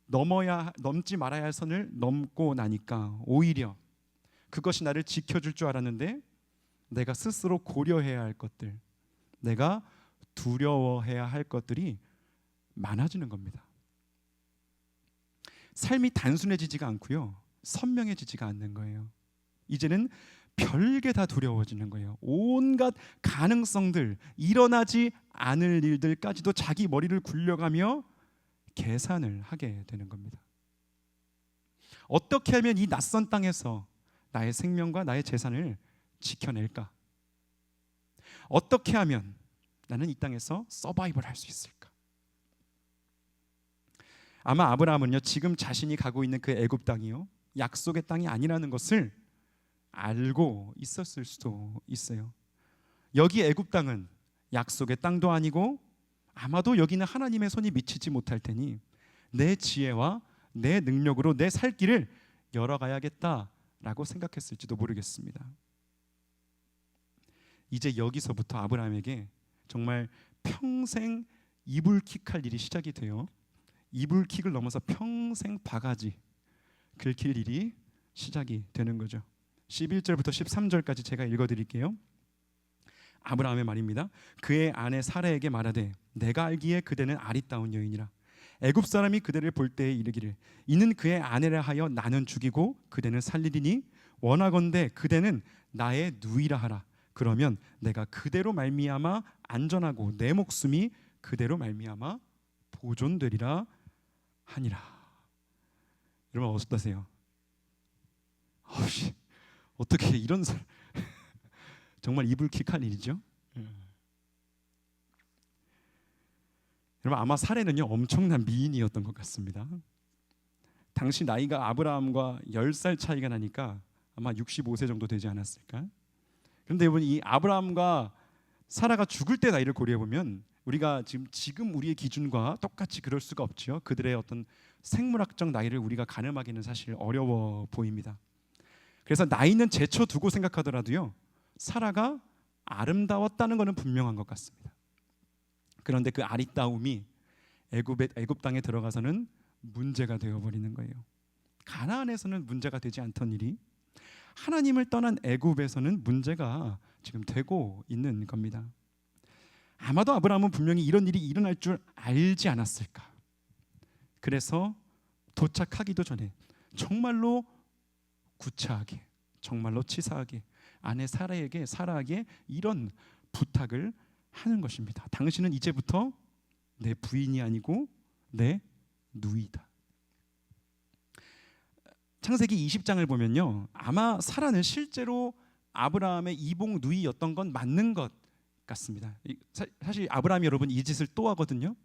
넘지 말아야 할 선을 넘고 나니까 오히려 그것이 나를 지켜줄 줄 알았는데 내가 스스로 고려해야 할 것들, 내가 두려워해야 할 것들이 많아지는 겁니다. 삶이 단순해지지가 않고요, 선명해지지가 않는 거예요. 이제는 별게 다 두려워지는 거예요. 온갖 가능성들, 일어나지 않을 일들까지도 자기 머리를 굴려가며 계산을 하게 되는 겁니다. 어떻게 하면 이 낯선 땅에서 나의 생명과 나의 재산을 지켜낼까? 어떻게 하면 나는 이 땅에서 서바이벌 할 수 있을까? 아마 아브라함은요, 지금 자신이 가고 있는 그 애굽 땅이요, 약속의 땅이 아니라는 것을 알고 있었을 수도 있어요. 여기 애굽 땅은 약속의 땅도 아니고 아마도 여기는 하나님의 손이 미치지 못할 테니 내 지혜와 내 능력으로 내 살 길을 열어가야겠다라고 생각했을지도 모르겠습니다. 이제 여기서부터 아브라함에게 정말 평생 이불킥할 일이 시작이 돼요. 이불킥을 넘어서 평생 바가지 긁힐 일이 시작이 되는 거죠. 11절부터 13절까지 제가 읽어드릴게요. 아브라함의 말입니다. 그의 아내 사라에게 말하되 내가 알기에 그대는 아리따운 여인이라. 애굽 사람이 그대를 볼 때에 이르기를 이는 그의 아내라 하여 나는 죽이고 그대는 살리리니 원하건대 그대는 나의 누이라 하라. 그러면 내가 그대로 말미암아 안전하고 내 목숨이 그대로 말미암아 보존되리라 하니라. 여러분 어떠세요? 어떻게 이런 정말 이불킥한 일이죠. 여러분 아마 사례는요 엄청난 미인이었던 것 같습니다. 당시 나이가 아브라함과 10살 차이가 나니까 아마 65세 정도 되지 않았을까. 그런데 여러분 이 아브라함과 사라가 죽을 때 나이를 고려해 보면 우리가 지금 우리의 기준과 똑같이 그럴 수가 없죠. 그들의 어떤 생물학적 나이를 우리가 가늠하기는 사실 어려워 보입니다. 그래서 나이는 제쳐두고 생각하더라도요, 사라가 아름다웠다는 것은 분명한 것 같습니다. 그런데 그 아리따움이 애굽 땅에 들어가서는 문제가 되어버리는 거예요. 가나안에서는 문제가 되지 않던 일이 하나님을 떠난 애굽에서는 문제가 지금 되고 있는 겁니다. 아마도 아브라함은 분명히 이런 일이 일어날 줄 알지 않았을까. 그래서 도착하기도 전에 정말로 구차하게, 정말로 치사하게 아내 사라에게 이런 부탁을 하는 것입니다. 당신은 이제부터 내 부인이 아니고 내 누이다. 창세기 20장을 보면요, 아마 사라는 실제로 아브라함의 이복 누이였던 건 맞는 것 같습니다. 사실 아브라함이 여러분 이 짓을 또 하거든요.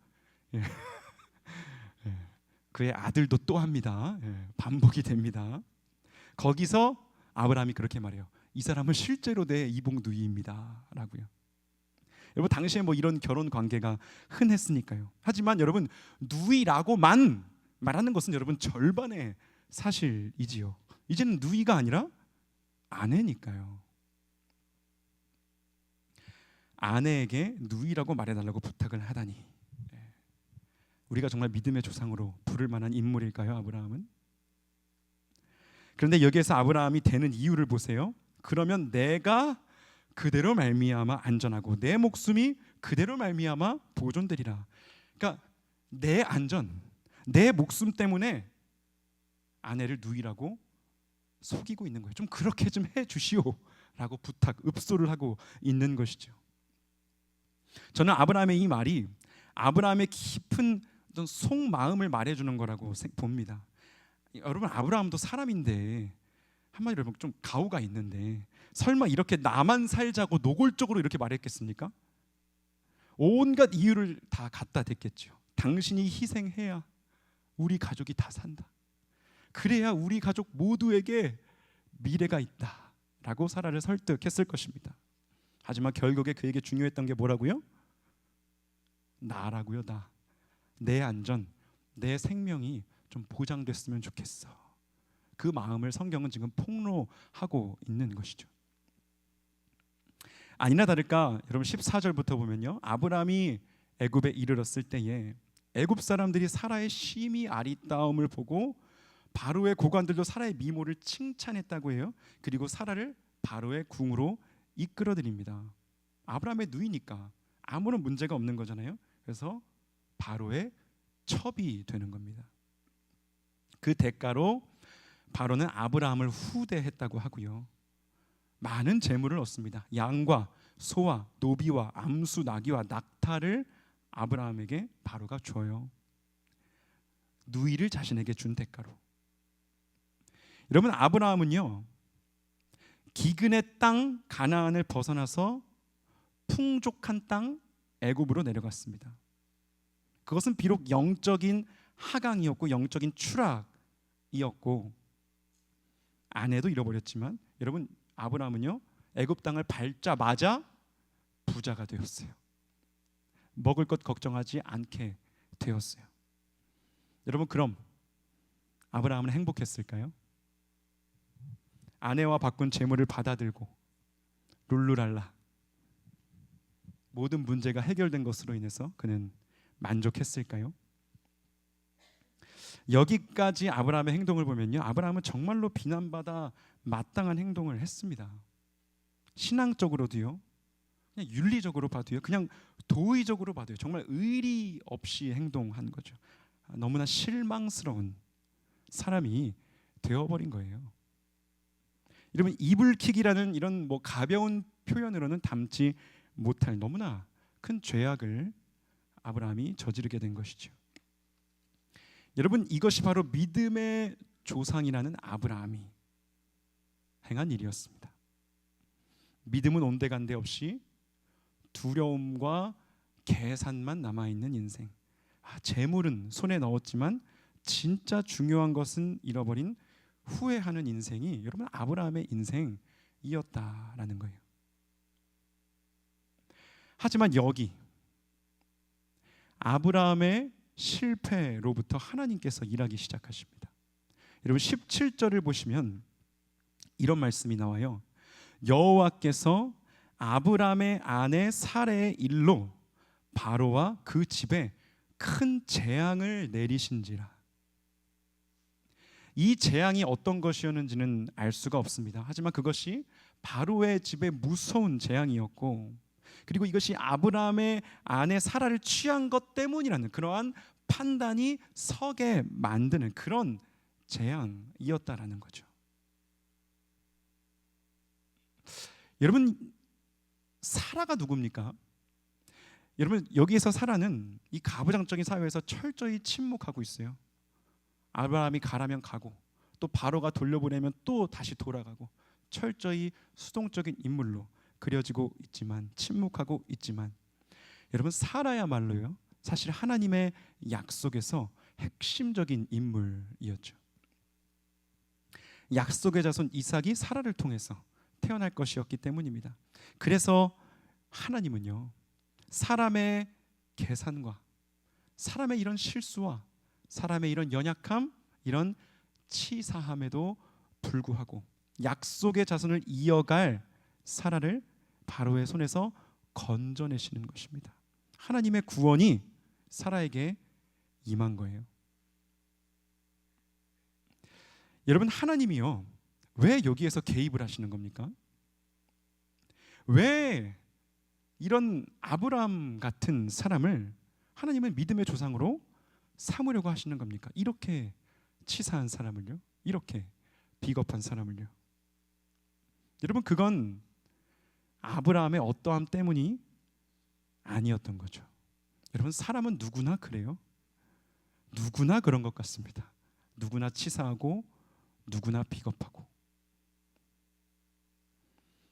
그의 아들도 또 합니다. 반복이 됩니다. 거기서 아브라함이 그렇게 말해요. 이 사람은 실제로 내 이복 누이입니다 라고요. 여러분 당시에 뭐 이런 결혼 관계가 흔했으니까요. 하지만 여러분 누이라고만 말하는 것은 여러분 절반의 사실이지요. 이제는 누이가 아니라 아내니까요. 아내에게 누이라고 말해달라고 부탁을 하다니, 우리가 정말 믿음의 조상으로 부를 만한 인물일까요, 아브라함은? 그런데 여기에서 아브라함이 되는 이유를 보세요. 그러면 내가 그대로 말미암아 안전하고 내 목숨이 그대로 말미암아 보존되리라. 그러니까 내 안전, 내 목숨 때문에 아내를 누이라고 속이고 있는 거예요. 좀 그렇게 좀 해주시오라고 읍소를 하고 있는 것이죠. 저는 아브라함의 이 말이 아브라함의 깊은 어떤 속마음을 말해주는 거라고 봅니다. 여러분 아브라함도 사람인데 한마디로 여러분 좀 가오가 있는데 설마 이렇게 나만 살자고 노골적으로 이렇게 말했겠습니까? 온갖 이유를 다 갖다 댔겠죠. 당신이 희생해야 우리 가족이 다 산다. 그래야 우리 가족 모두에게 미래가 있다 라고 사라를 설득했을 것입니다. 하지만 결국에 그에게 중요했던 게 뭐라고요? 나라고요. 내 안전, 내 생명이 좀 보장됐으면 좋겠어. 그 마음을 성경은 지금 폭로하고 있는 것이죠. 아니나 다를까 여러분 14절부터 보면요, 아브라함이 애굽에 이르렀을 때에 애굽 사람들이 사라의 심히 아리따움을 보고 바로의 고관들도 사라의 미모를 칭찬했다고 해요. 그리고 사라를 바로의 궁으로 이끌어들입니다. 아브라함의 누이니까 아무런 문제가 없는 거잖아요. 그래서 바로의 첩이 되는 겁니다. 그 대가로 바로는 아브라함을 후대했다고 하고요, 많은 재물을 얻습니다. 양과 소와 노비와 암수 나귀와 낙타를 아브라함에게 바로가 줘요. 누이를 자신에게 준 대가로. 여러분, 아브라함은요, 기근의 땅 가나안을 벗어나서 풍족한 땅 애굽으로 내려갔습니다. 그것은 비록 영적인 하강이었고 영적인 추락이었고 아내도 잃어버렸지만, 여러분, 아브라함은요 애굽 땅을 밟자마자 부자가 되었어요. 먹을 것 걱정하지 않게 되었어요. 여러분, 그럼 아브라함은 행복했을까요? 아내와 바꾼 재물을 받아들고 룰루랄라 모든 문제가 해결된 것으로 인해서 그는 만족했을까요? 여기까지 아브라함의 행동을 보면요, 아브라함은 정말로 비난받아 마땅한 행동을 했습니다. 신앙적으로도요, 그냥 윤리적으로 봐도요, 그냥 도의적으로 봐도요, 정말 의리 없이 행동한 거죠. 너무나 실망스러운 사람이 되어버린 거예요. 여러분, 이불킥이라는 이런 가벼운 표현으로는 담지 못할 너무나 큰 죄악을 아브라함이 저지르게 된 것이죠. 여러분, 이것이 바로 믿음의 조상이라는 아브라함이 행한 일이었습니다. 믿음은 온데간데 없이 두려움과 계산만 남아있는 인생. 재물은 손에 넣었지만 진짜 중요한 것은 잃어버린 후회하는 인생이 여러분 아브라함의 인생이었다라는 거예요. 하지만 여기 아브라함의 실패로부터 하나님께서 일하기 시작하십니다. 여러분 17절을 보시면 이런 말씀이 나와요. 여호와께서 아브라함의 아내 사레의 일로 바로와 그 집에 큰 재앙을 내리신지라. 이 재앙이 어떤 것이었는지는 알 수가 없습니다. 하지만 그것이 바로의 집에 무서운 재앙이었고, 그리고 이것이 아브라함의 아내 사라를 취한 것 때문이라는 그러한 판단이 서게 만드는 그런 재앙이었다라는 거죠. 여러분, 사라가 누굽니까? 여러분, 여기에서 사라는 이 가부장적인 사회에서 철저히 침묵하고 있어요. 아브라함이 가라면 가고 또 바로가 돌려보내면 또 다시 돌아가고 철저히 수동적인 인물로 그려지고 있지만, 침묵하고 있지만, 여러분 사라야말로요 사실 하나님의 약속에서 핵심적인 인물이었죠. 약속의 자손 이삭이 사라를 통해서 태어날 것이었기 때문입니다. 그래서 하나님은요 사람의 계산과 사람의 이런 실수와 사람의 이런 연약함, 이런 치사함에도 불구하고 약속의 자손을 이어갈 사라를 바로의 손에서 건져내시는 것입니다. 하나님의 구원이 사라에게 임한 거예요. 여러분, 하나님이요 왜 여기에서 개입을 하시는 겁니까? 왜 이런 아브라함 같은 사람을 하나님은 믿음의 조상으로 삼으려고 하시는 겁니까? 이렇게 치사한 사람을요, 이렇게 비겁한 사람을요. 여러분, 그건 아브라함의 어떠함 때문이 아니었던 거죠. 여러분, 사람은 누구나 그래요. 누구나 그런 것 같습니다. 누구나 치사하고 누구나 비겁하고.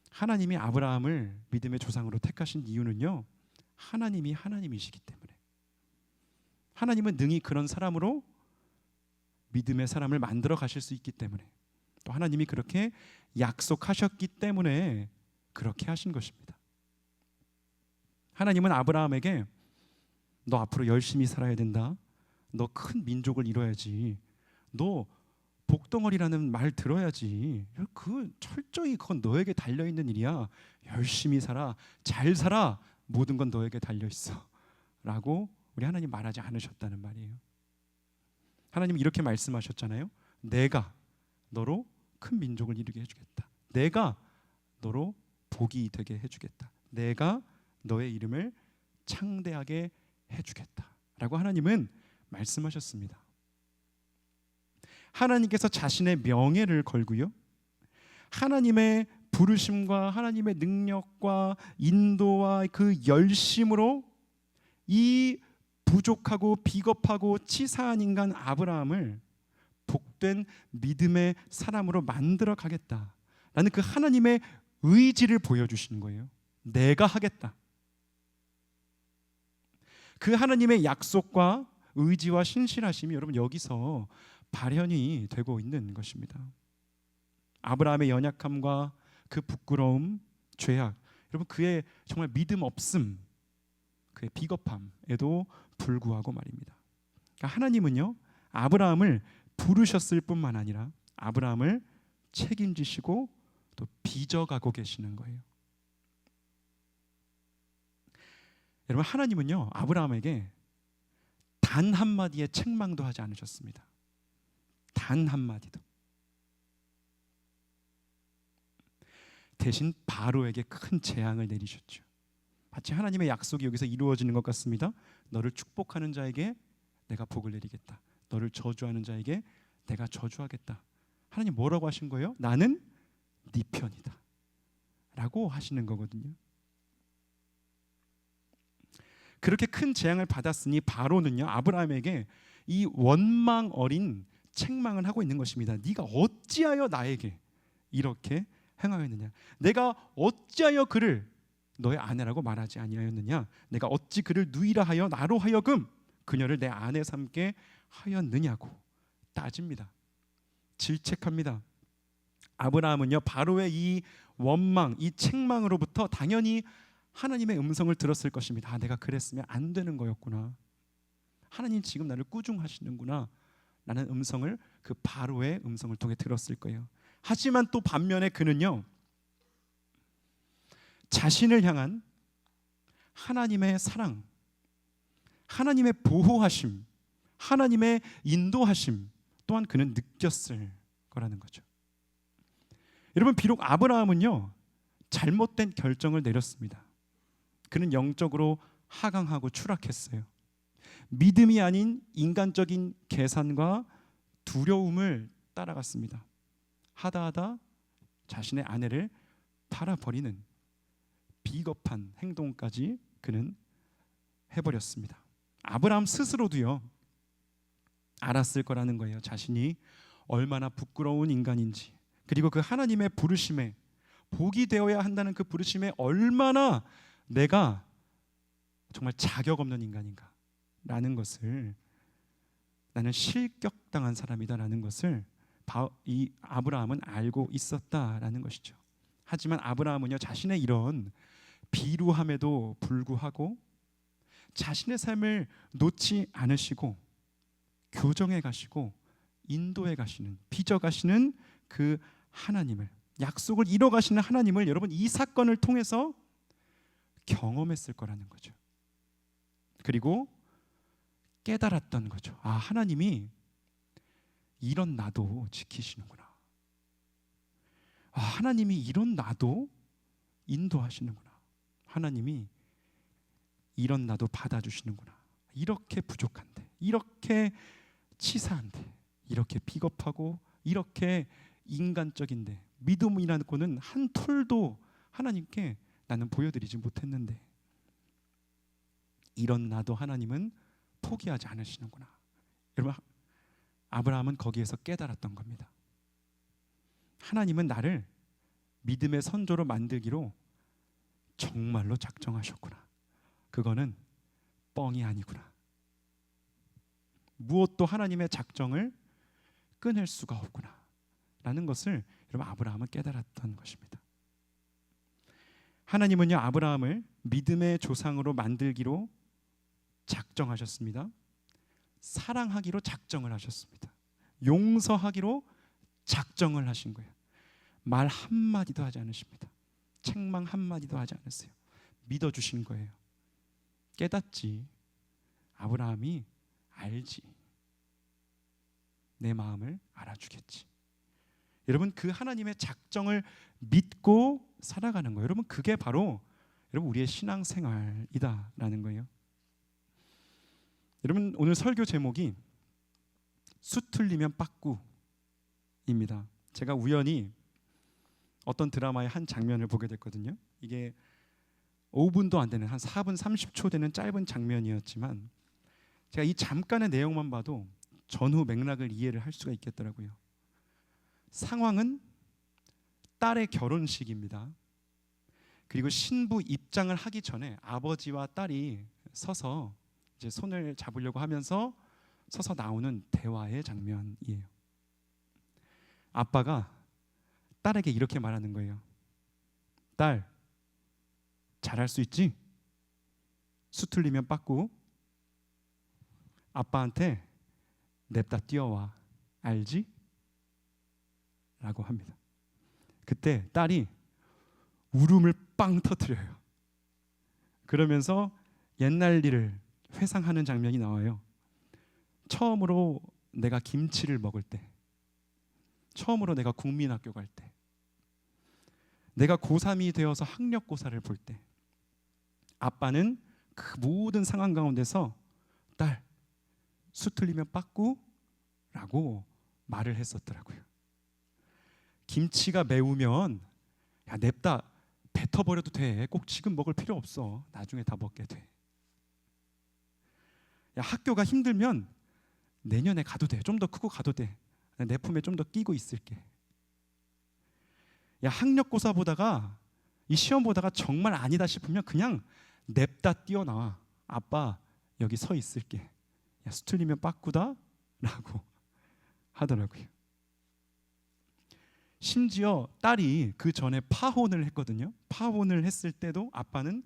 하나님이 아브라함을 믿음의 조상으로 택하신 이유는요, 하나님이 하나님이시기 때문에, 하나님은 능히 그런 사람으로 믿음의 사람을 만들어 가실 수 있기 때문에, 또 하나님이 그렇게 약속하셨기 때문에 그렇게 하신 것입니다. 하나님은 아브라함에게 너 앞으로 열심히 살아야 된다, 너 큰 민족을 이뤄야지. 너 복덩어리라는 말 들어야지. 그 철저히 그건 너에게 달려 있는 일이야. 열심히 살아, 잘 살아. 모든 건 너에게 달려 있어라고 우리 하나님 말하지 않으셨다는 말이에요. 하나님 이렇게 말씀하셨잖아요. 내가 너로 큰 민족을 이루게 해주겠다. 내가 너로 복이 되게 해주겠다. 내가 너의 이름을 창대하게 해주겠다라고 하나님은 말씀하셨습니다. 하나님께서 자신의 명예를 걸고요, 하나님의 부르심과 하나님의 능력과 인도와 그 열심으로 이 부족하고 비겁하고 치사한 인간 아브라함을 복된 믿음의 사람으로 만들어 가겠다라는 그 하나님의 의지를 보여주시는 거예요. 내가 하겠다. 그 하나님의 약속과 의지와 신실하심이 여러분 여기서 발현이 되고 있는 것입니다. 아브라함의 연약함과 그 부끄러움, 죄악, 여러분 그의 정말 믿음 없음, 그의 비겁함에도 불구하고 말입니다. 그러니까 하나님은요, 아브라함을 부르셨을 뿐만 아니라 아브라함을 책임지시고 또 빚어가고 계시는 거예요. 여러분 하나님은요, 아브라함에게 단 한마디의 책망도 하지 않으셨습니다. 단 한마디도. 대신 바로에게 큰 재앙을 내리셨죠. 마치 하나님의 약속이 여기서 이루어지는 것 같습니다. 너를 축복하는 자에게 내가 복을 내리겠다. 너를 저주하는 자에게 내가 저주하겠다. 하나님 뭐라고 하신 거예요? 나는 네 편이다 라고 하시는 거거든요. 그렇게 큰 재앙을 받았으니 바로는요, 아브라함에게 이 원망 어린 책망을 하고 있는 것입니다. 네가 어찌하여 나에게 이렇게 행하였느냐? 내가 어찌하여 그를 너의 아내라고 말하지 아니하였느냐? 내가 어찌 그를 누이라 하여 나로 하여금 그녀를 내 아내 삼게 하였느냐고 따집니다. 질책합니다. 아브라함은요, 바로의 이 원망, 이 책망으로부터 당연히 하나님의 음성을 들었을 것입니다. 아, 내가 그랬으면 안 되는 거였구나. 하나님 지금 나를 꾸중하시는구나 라는 음성을 그 바로의 음성을 통해 들었을 거예요. 하지만 또 반면에 그는요, 자신을 향한 하나님의 사랑, 하나님의 보호하심, 하나님의 인도하심 또한 그는 느꼈을 거라는 거죠. 여러분 비록 아브라함은요, 잘못된 결정을 내렸습니다. 그는 영적으로 하강하고 추락했어요. 믿음이 아닌 인간적인 계산과 두려움을 따라갔습니다. 하다하다 자신의 아내를 팔아버리는 비겁한 행동까지 그는 해버렸습니다. 아브라함 스스로도요, 알았을 거라는 거예요. 자신이 얼마나 부끄러운 인간인지, 그리고 그 하나님의 부르심에 복이 되어야 한다는 그 부르심에 얼마나 내가 정말 자격 없는 인간인가 라는 것을, 나는 실격당한 사람이다라는 것을 이 아브라함은 알고 있었다라는 것이죠. 하지만 아브라함은요, 자신의 이런 비루함에도 불구하고 자신의 삶을 놓지 않으시고 교정해 가시고 인도해 가시는, 빚어 가시는 그 하나님을, 약속을 이뤄 가시는 하나님을 여러분 이 사건을 통해서 경험했을 거라는 거죠. 그리고 깨달았던 거죠. 아, 하나님이 이런 나도 지키시는구나. 아, 하나님이 이런 나도 인도하시는구나. 하나님이 이런 나도 받아주시는구나. 이렇게 부족한데, 이렇게 치사한데, 이렇게 비겁하고 이렇게 인간적인데, 믿음이라는 거는 한 톨도 하나님께 나는 보여드리지 못했는데 이런 나도 하나님은 포기하지 않으시는구나. 여러분 아브라함은 거기에서 깨달았던 겁니다. 하나님은 나를 믿음의 선조로 만들기로 정말로 작정하셨구나. 그거는 뻥이 아니구나. 무엇도 하나님의 작정을 끊을 수가 없구나 라는 것을 여러분 아브라함은 깨달았던 것입니다. 하나님은요, 아브라함을 믿음의 조상으로 만들기로 작정하셨습니다. 사랑하기로 작정을 하셨습니다. 용서하기로 작정을 하신 거예요. 말 한마디도 하지 않으십니다. 책망 한마디도 하지 않으세요. 믿어주신 거예요. 깨닫지. 아브라함이 알지. 내 마음을 알아주겠지. 여러분, 그 하나님의 작정을 믿고 살아가는 거예요. 여러분, 그게 바로 여러분 우리의 신앙생활이다라는 거예요. 여러분, 오늘 설교 제목이 수틀리면 빠꾸입니다. 제가 우연히 어떤 드라마의 한 장면을 보게 됐거든요. 이게 5분도 안 되는 한 4분 30초 되는 짧은 장면이었지만 제가 이 잠깐의 내용만 봐도 전후 맥락을 이해를 할 수가 있겠더라고요. 상황은 딸의 결혼식입니다. 그리고 신부 입장을 하기 전에 아버지와 딸이 서서 이제 손을 잡으려고 하면서 서서 나오는 대화의 장면이에요. 아빠가 딸에게 이렇게 말하는 거예요. 딸, 잘할 수 있지? 수틀리면 빠꾸. 아빠한테 냅다 뛰어와. 알지? 라고 합니다. 그때 딸이 울음을 빵 터뜨려요. 그러면서 옛날 일을 회상하는 장면이 나와요. 처음으로 내가 김치를 먹을 때, 처음으로 내가 국민학교 갈 때, 내가 고3이 되어서 학력고사를 볼 때, 아빠는 그 모든 상황 가운데서 딸, 수틀리면 빠꾸? 라고 말을 했었더라고요. 김치가 매우면 야, 냅다 뱉어버려도 돼. 꼭 지금 먹을 필요 없어. 나중에 다 먹게 돼. 야, 학교가 힘들면 내년에 가도 돼. 좀 더 크고 가도 돼. 내 품에 좀 더 끼고 있을게. 야, 학력고사 보다가 이 시험 보다가 정말 아니다 싶으면 그냥 냅다 뛰어나와. 아빠 여기 서 있을게. 야, 수틀리면 빠꾸다 라고 하더라고요. 심지어 딸이 그 전에 파혼을 했거든요. 파혼을 했을 때도 아빠는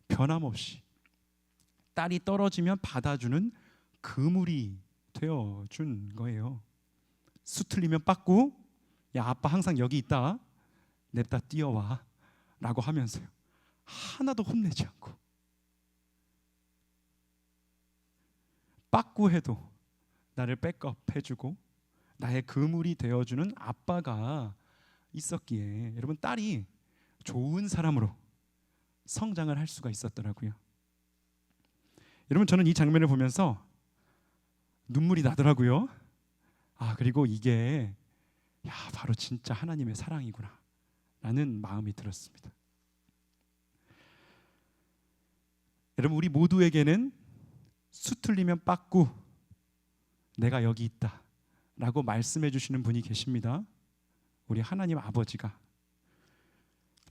변함없이 딸이 떨어지면 받아주는 그물이 되어준 거예요. 수틀리면 빠꾸. 야, 아빠 항상 여기 있다. 냅다 뛰어와 라고 하면서요. 하나도 혼내지 않고 빠꾸해도 나를 백업해주고 나의 그물이 되어주는 아빠가 있었기에 여러분, 딸이 좋은 사람으로 성장을 할 수가 있었더라고요. 여러분, 저는 이 장면을 보면서 눈물이 나더라고요. 그리고 이게 바로 진짜 하나님의 사랑이구나 라는 마음이 들었습니다. 여러분, 우리 모두에게는 수틀리면 빠꾸, 내가 여기 있다 라고 말씀해 주시는 분이 계십니다. 우리 하나님 아버지가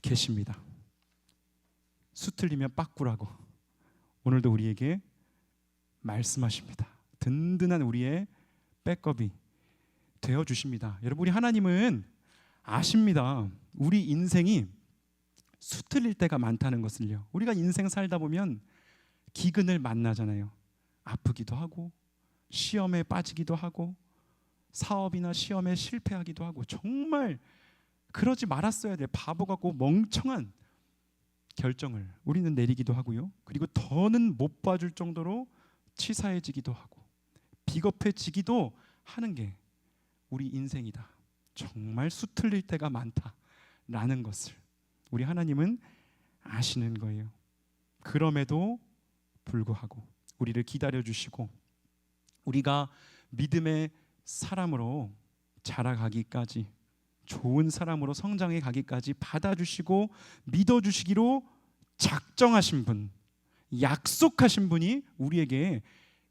계십니다. 수틀리면 빠꾸라고 오늘도 우리에게 말씀하십니다. 든든한 우리의 백업이 되어주십니다. 여러분, 우리 하나님은 아십니다. 우리 인생이 수틀릴 때가 많다는 것을요. 우리가 인생 살다 보면 기근을 만나잖아요. 아프기도 하고 시험에 빠지기도 하고 사업이나 시험에 실패하기도 하고 정말 그러지 말았어야 될 바보 같고 멍청한 결정을 우리는 내리기도 하고요. 그리고 더는 못 봐줄 정도로 치사해지기도 하고 비겁해지기도 하는 게 우리 인생이다. 정말 수틀릴 때가 많다라는 것을 우리 하나님은 아시는 거예요. 그럼에도 불구하고 우리를 기다려주시고 우리가 믿음의 사람으로 자라가기까지, 좋은 사람으로 성장해 가기까지 받아주시고 믿어주시기로 작정하신 분, 약속하신 분이 우리에게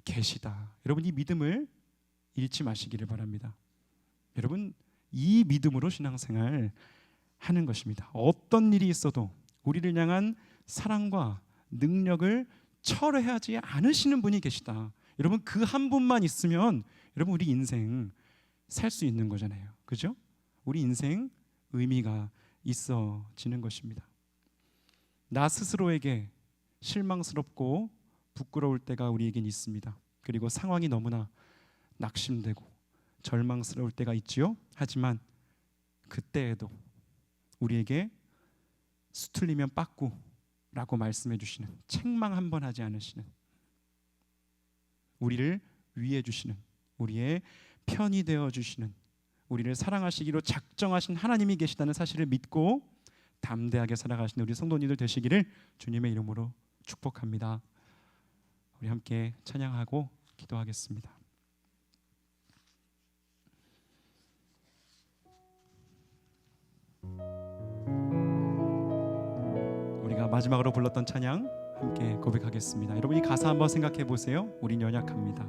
계시다. 여러분, 이 믿음을 잃지 마시기를 바랍니다. 여러분, 이 믿음으로 신앙생활 하는 것입니다. 어떤 일이 있어도 우리를 향한 사랑과 능력을 철회하지 않으시는 분이 계시다. 여러분, 그 한 분만 있으면 여러분 우리 인생 살 수 있는 거잖아요. 그죠? 우리 인생 의미가 있어지는 것입니다. 나 스스로에게 실망스럽고 부끄러울 때가 우리에겐 있습니다. 그리고 상황이 너무나 낙심되고 절망스러울 때가 있지요. 하지만 그때에도 우리에게 수틀리면 빠꾸라고 말씀해 주시는, 책망 한 번 하지 않으시는, 우리를 위해 주시는, 우리의 편이 되어 주시는, 우리를 사랑하시기로 작정하신 하나님이 계시다는 사실을 믿고 담대하게 살아가시는 우리 성도님들 되시기를 주님의 이름으로 축복합니다. 우리 함께 찬양하고 기도하겠습니다. 우리가 마지막으로 불렀던 찬양 함께 고백하겠습니다. 여러분 이 가사 한번 생각해 보세요. 우린 연약합니다.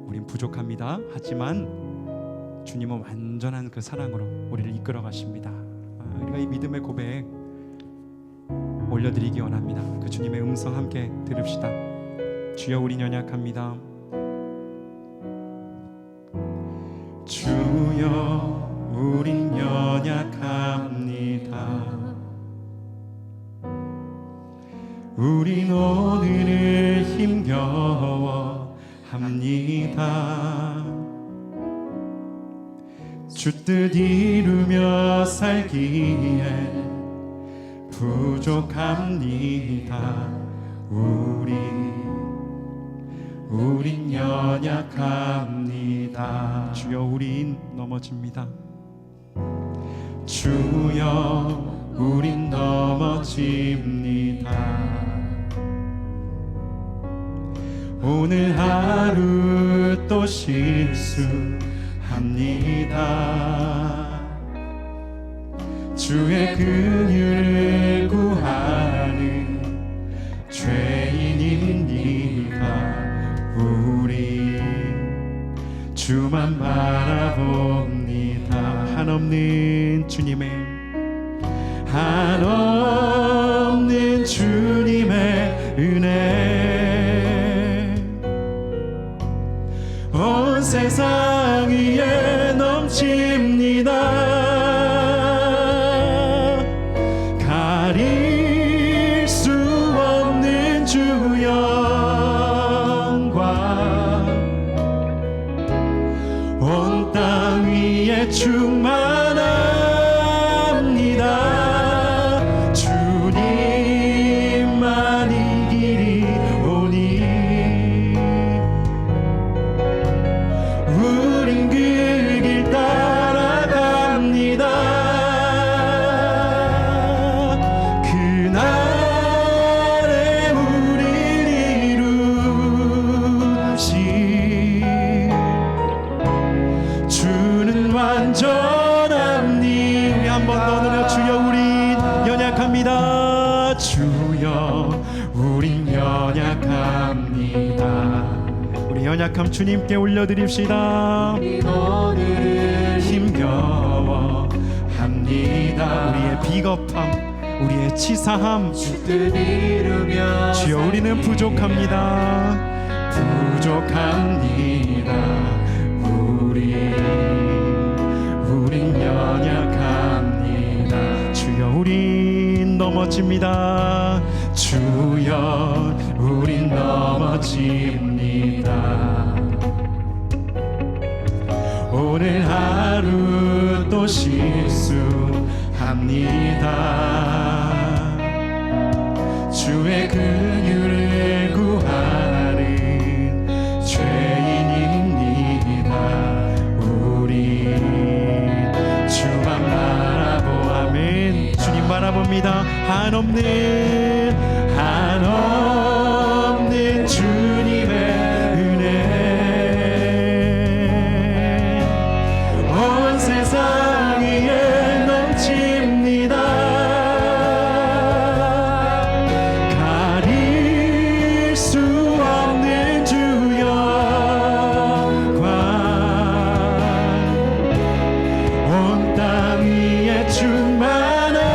우린 부족합니다. 하지만 주님은 완전한 그 사랑으로 우리를 이끌어 가십니다. 우리가 이 믿음의 고백 올려드리기 원합니다. 그 주님의 음성 함께 들읍시다. 주여 우린 연약합니다. 주여 우린 연약합니다. 우린 오늘을 힘겨워합니다. 주 뜻 이루며 살기에 부족합니다. 우린 연약합니다. 주여 우린 넘어집니다. 주여 우린 넘어집니다. 오늘 하루 또 실수합니다. 주의 긍휼을 구하는 죄인입니다. 우리 주만 바라봅니다. 한없는 주님의 은혜 온 세상 위에 넘칩니다. 가릴 수 없는 주 영광 온 땅 위에 충만합니다. 주님만 이 길이 오니 우린 그 길 따라갑니다. 그날에 우릴 이루시 주는 완전합니. 우리 한 번 더 노래. 주여 우린 연약합니다. 주여 우린 연약합니다. 우리 연약함 주님께 올려드립시다. 오늘을 힘겨워합니다. 우리의 비겁함, 우리의 치사함, 주여 우리는 부족합니다. 부족합니다. 우린 연약합니다. 주여 우린 넘어집니다. 주여 우린 넘어집니다. 오늘 하루 또 실수합니다. 주의 긍휼을 구하는 죄인입니다. 우리 주만 바라보. 아멘. 주님 바라봅니다. 한없는 주님의 은혜 온 세상 위에 넘칩니다. 가릴 수 없는 주 영광 온 땅 위에 충만합니다.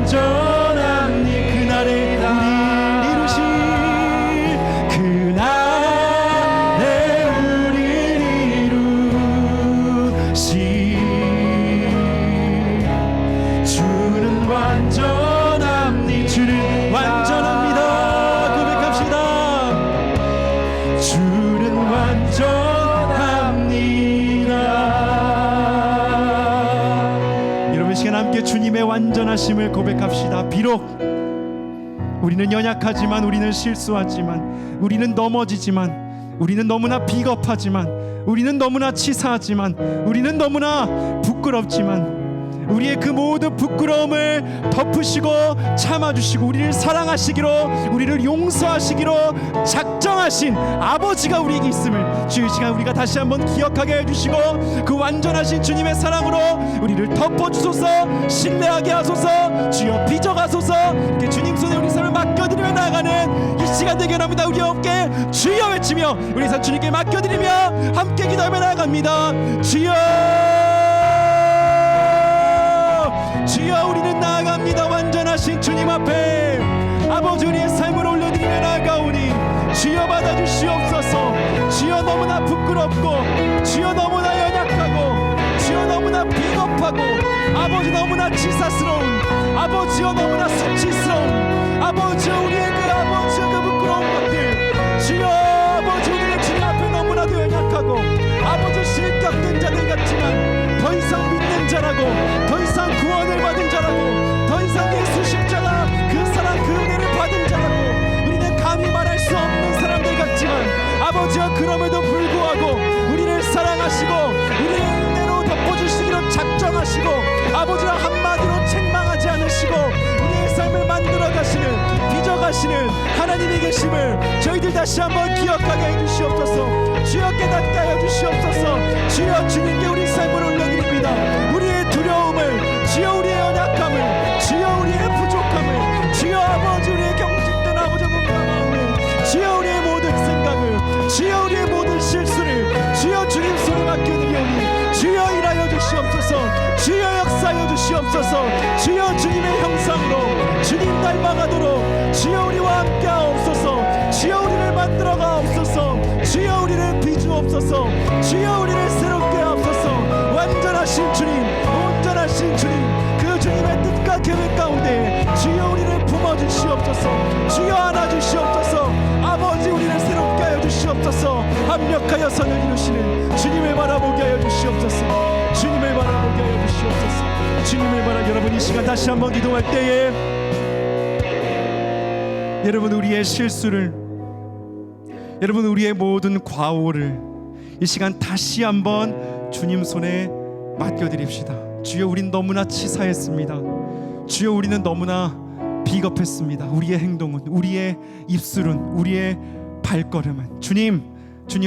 완전함니 그날에 우리를 이루신 그날에 우리를 이루신 주는 완전함니 주는 완전합니다. 고백합시다. 주는 완전합니다. 여러분 시간 함께 주님의 완전하심을 고백합시다. 비록 우리는 연약하지만, 우리는 실수하지만, 우리는 넘어지지만, 우리는 너무나 비겁하지만, 우리는 너무나 치사하지만, 우리는 너무나 부끄럽지만, 우리의 그 모든 부끄러움을 덮으시고 참아주시고 우리를 사랑하시기로, 우리를 용서하시기로 작정하신 아버지가 우리에게 있음을 주의 시간 우리가 다시 한번 기억하게 해주시고, 그 완전하신 주님의 사랑으로 우리를 덮어주소서, 신뢰하게 하소서, 주여 빚어가소서. 이렇게 주님 손에 우리 삶을 맡겨드리며 나아가는 이 시간 되게 합니다. 우리 함께 주여 외치며 우리 삶 주님께 맡겨드리며 함께 기도하며 나아갑니다. 주여, 주여, 우리는 나아갑니다. 완전하신 주님 앞에 아버지 우리의 삶을 올려드리며 나아가오니 주여 받아주시옵소서. 주여 너무나 부끄럽고, 주여 너무나 연약하고, 주여 너무나 비겁하고, 아버지 너무나 치사스러운, 아버지여 너무나 수치스러운, 아버지여 우리의 그 아버지여 그 부끄러운 것들, 주여 아버지 우리는 주님 앞에 너무나도 연약하고, 아버지 실격된 자들 같지만 더 이상 믿는 자라고, 더 이상 구원을 받은 자라고, 더 이상 예수 십자가 그 사랑 그 은혜를 받은 자라고 우리는 감히 말할 수 없는 사람들 같지만, 아버지여 그럼에도 불구하고 우리를 사랑하시고 우리의 은혜로 덮어주시기로 작정하시고, 아버지와 한마디로 책망하지 않으시고 우리의 삶을 만들어 가시는, 빚어가시는 하나님이 계심을 저희들 다시 한번 기억하게 해주시옵소서. 주여 깨닫게 하여 주시옵소서. 주여 주님께 우리 삶을 올려드립니다. 우리의 두려움을, 주여 우리의 연약함을, 주여 우리의 부족함을, 주여 아버지 우리의 경직된 아버지 마음을, 주여 우리의 모든 생각을, 주여 우리의 모든 실수를 주여 주님 손에 맡겨드리오니 주여 일하여 주시옵소서. 주여 역사하여 주시옵소서. 주여 주님의 형상으로 주님 닮아가도록 주여 우리와 함께 하옵소서. 주여 우리를 만들어 가옵소서. 주여 우리를 비주옵소서. 주여 우리를 새롭게 하옵소서. 완전하신 주님, 온전하신 주님, 그 주님의 뜻과 계획 가운데 주여 우리를 품어주시옵소서. 주여 안아주시옵소서. 아버지 우리를 새롭게 하여 주시옵소서. 합력하여 선을 이루시는 주님을 바라보게 하여 주시옵소서. 주님을 바라보게 하여 주시옵소서. 주님을 바라. 여러분 이 시간 다시 한번 기도할 때에 여러분 우리의 실수를, 여러분 우리의 모든 과오를 이 시간 다시 한번 주님 손에 맡겨드립시다. 주여 우린 너무나 치사했습니다. 주여 우리는 너무나 비겁했습니다. 우리의 행동은, 우리의 입술은, 우리의 발걸음은, 주님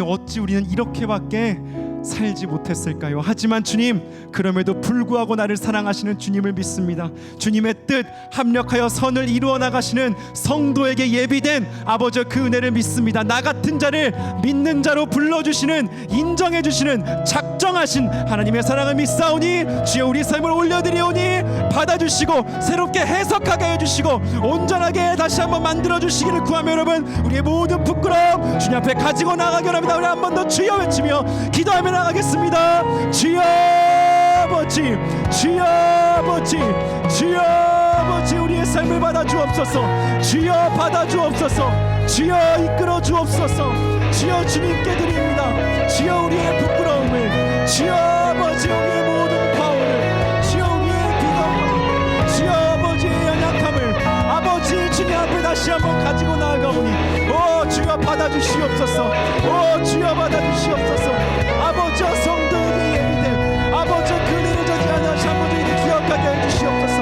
어찌 우리는 이렇게밖에 살지 못했을까요? 하지만 주님, 그럼에도 불구하고 나를 사랑하시는 주님을 믿습니다. 주님의 뜻 합력하여 선을 이루어 나가시는 성도에게 예비된 아버지 그 은혜를 믿습니다. 나 같은 자를 믿는 자로 불러주시는, 인정해 주시는 작정하신 하나님의 사랑을 믿사오니 주여 우리 삶을 올려드리오니 받아주시고 새롭게 해석하게 해주시고 온전하게 다시 한번 만들어주시기를 구하며 여러분 우리의 모든 부끄러움 주님 앞에 가지고 나가기 원합니다. 우리 한 번 더 주여 외치며 기도하며 나가겠습니다. 주여 아버지, 주여 아버지, 주여 아버지, 우리의 삶을 받아 주옵소서. 주여 받아 주옵소서. 주여 이끌어 주옵소서. 주여 주님께 드립니다. 주여 우리의 부끄러움을, 주여 아버지 우리의 모든 과오를, 주여 우리의 비겁함을, 주여 아버지의 연약함을 아버지 주님 앞에 다시 한번 가지고 나아가오니 오 주여 받아 주시옵소서. 오 주여 받아 주시옵소서. 아버지 성도에게 예비된 아버지 그늘을 저지 않으시 아버지에게 기억하게 해주시옵소서.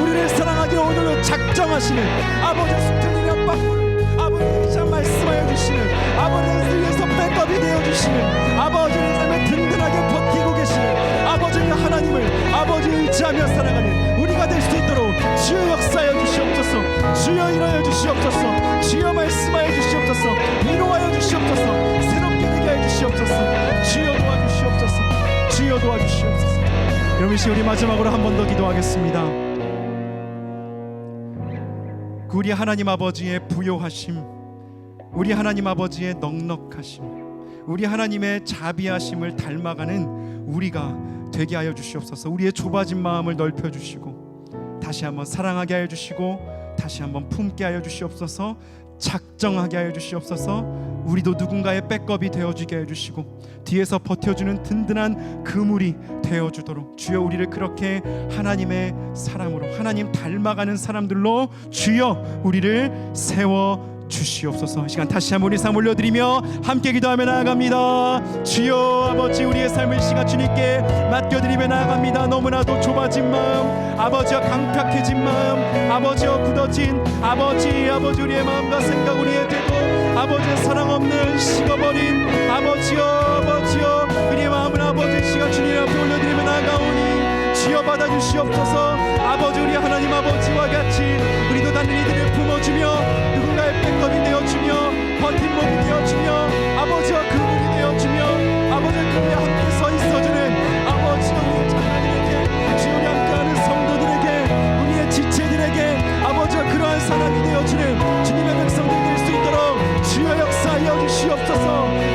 우리를 사랑하기로 오늘로 작정하시는 아버지 숨틀린 협박을 아버지 참 말씀하여 주시는 아버지를 위해서 백업이 되어주시는 아버지의 삶을 든든하게 버티고 계시는 아버지의 하나님을 아버지 의지하며 살아가는 우리가 될 수 있도록 주여 역사하여 주시옵소서. 주여 일하여 주시옵소서. 주여 말씀하여 주시옵소서. 위로하여 주시옵소서. 새롭게 되게 하여 주시옵소서. 주여 도와주시옵소서. 주여 도와주시옵소서. 여러분 이 시간 우리 마지막으로 한 번 더 기도하겠습니다. 그 우리 하나님 아버지의 부요하심, 우리 하나님 아버지의 넉넉하심, 우리 하나님의 자비하심을 닮아가는 우리가 되게 하여 주시옵소서. 우리의 좁아진 마음을 넓혀주시고 다시 한번 사랑하게 하여 주시고 다시 한번 품게 하여 주시옵소서. 작정하게 하여 주시옵소서. 우리도 누군가의 백업이 되어주게 하여 주시고 뒤에서 버텨주는 든든한 그물이 되어주도록 주여 우리를 그렇게 하나님의 사람으로, 하나님 닮아가는 사람들로 주여 우리를 세워 주시옵소서. 이 시간 다시 한번 우리 삶 올려드리며 함께 기도하며 나아갑니다. 주여 아버지, 우리의 삶을 시간 주님께 맡겨드리며 나아갑니다. 너무나도 좁아진 마음, 아버지와 강팍해진 마음, 아버지와 굳어진 아버지 우리의 마음과 생각, 우리의 태도, 아버지의 사랑 없는 식어버린 아버지여 우리의 마음을 아버지 시간 주님 앞에 올려드리며 나아가오니 주여 받아주시옵소서. 아버지, 우리 하나님 아버지와 같이 우리도 다른 이들을 품어주며 누군가의 백업이 되어주며 버팀목이 되어주며 아버지와 그분이 되어주며 아버지와 그분이 함께 서 있어주는 아버지, 우리의 자녀들에게, 주여 우리 함께하는 성도들에게, 우리의 지체들에게 아버지와 그러한 사람이 되어주는 주님의 백성들 될 수 있도록 주여 역사하여 주시옵소서.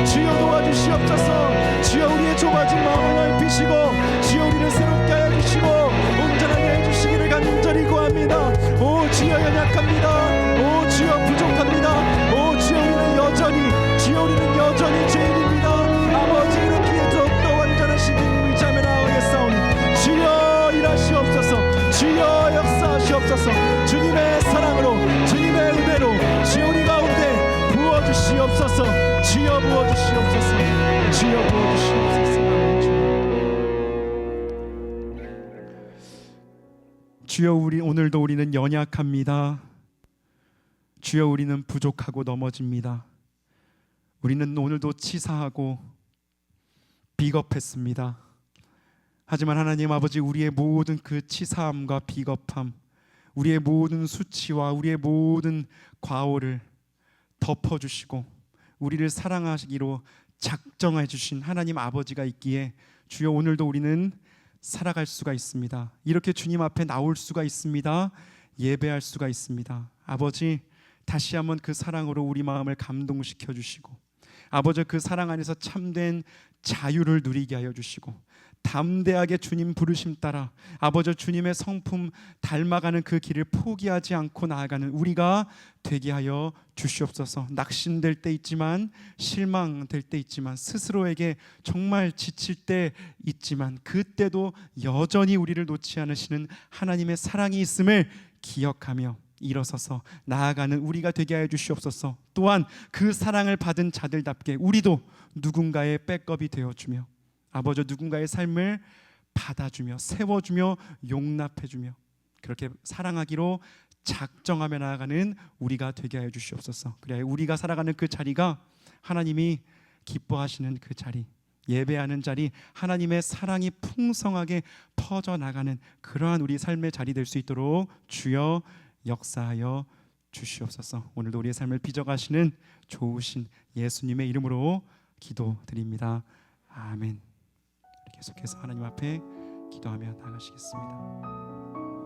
주여 도와주시옵소서. 주여 우리의 좁아진 마음을 넓히시고 주여 우리를 새롭게 하여 주시고 온전하게 해주시기를 간절히 구합니다. 오 주여 연약합니다. 오 주여 부족합니다. 오 주여 우리는 여전히 죄인입니다. 아버지, 이렇게 더욱더 완전하신 주님을 의지하며 나아가겠사오니 주여 일하시옵소서. 주여 역사하시옵소서. 주님의 사랑으로, 주님의 은혜로 주여 우리 가운데 부어주시옵소서. 주여 부어주시옵소서. 주여 부어주시옵소서. 주여 우리 오늘도 우리는 연약합니다. 주여 우리는 부족하고 넘어집니다. 우리는 오늘도 치사하고 비겁했습니다. 하지만 하나님 아버지, 우리의 모든 그 치사함과 비겁함, 우리의 모든 수치와 우리의 모든 과오를 덮어주시고 우리를 사랑하시기로 작정해 주신 하나님 아버지가 있기에 주여 오늘도 우리는 살아갈 수가 있습니다. 이렇게 주님 앞에 나올 수가 있습니다. 예배할 수가 있습니다. 아버지, 다시 한번 그 사랑으로 우리 마음을 감동시켜 주시고 아버지, 그 사랑 안에서 참된 자유를 누리게 하여 주시고 담대하게 주님 부르심 따라 아버지 주님의 성품 닮아가는 그 길을 포기하지 않고 나아가는 우리가 되게 하여 주시옵소서. 낙심될 때 있지만, 실망될 때 있지만, 스스로에게 정말 지칠 때 있지만 그때도 여전히 우리를 놓지 않으시는 하나님의 사랑이 있음을 기억하며 일어서서 나아가는 우리가 되게 하여 주시옵소서. 또한 그 사랑을 받은 자들답게 우리도 누군가의 백업이 되어주며 아버지 누군가의 삶을 받아주며 세워주며 용납해주며 그렇게 사랑하기로 작정하며 나아가는 우리가 되게 하여 주시옵소서. 그래야 우리가 살아가는 그 자리가 하나님이 기뻐하시는 그 자리, 예배하는 자리, 하나님의 사랑이 풍성하게 퍼져나가는 그러한 우리 삶의 자리 될 수 있도록 주여 역사하여 주시옵소서. 오늘도 우리의 삶을 빚어가시는 좋으신 예수님의 이름으로 기도드립니다. 아멘. 계속해서 하나님 앞에 기도하며 나가시겠습니다.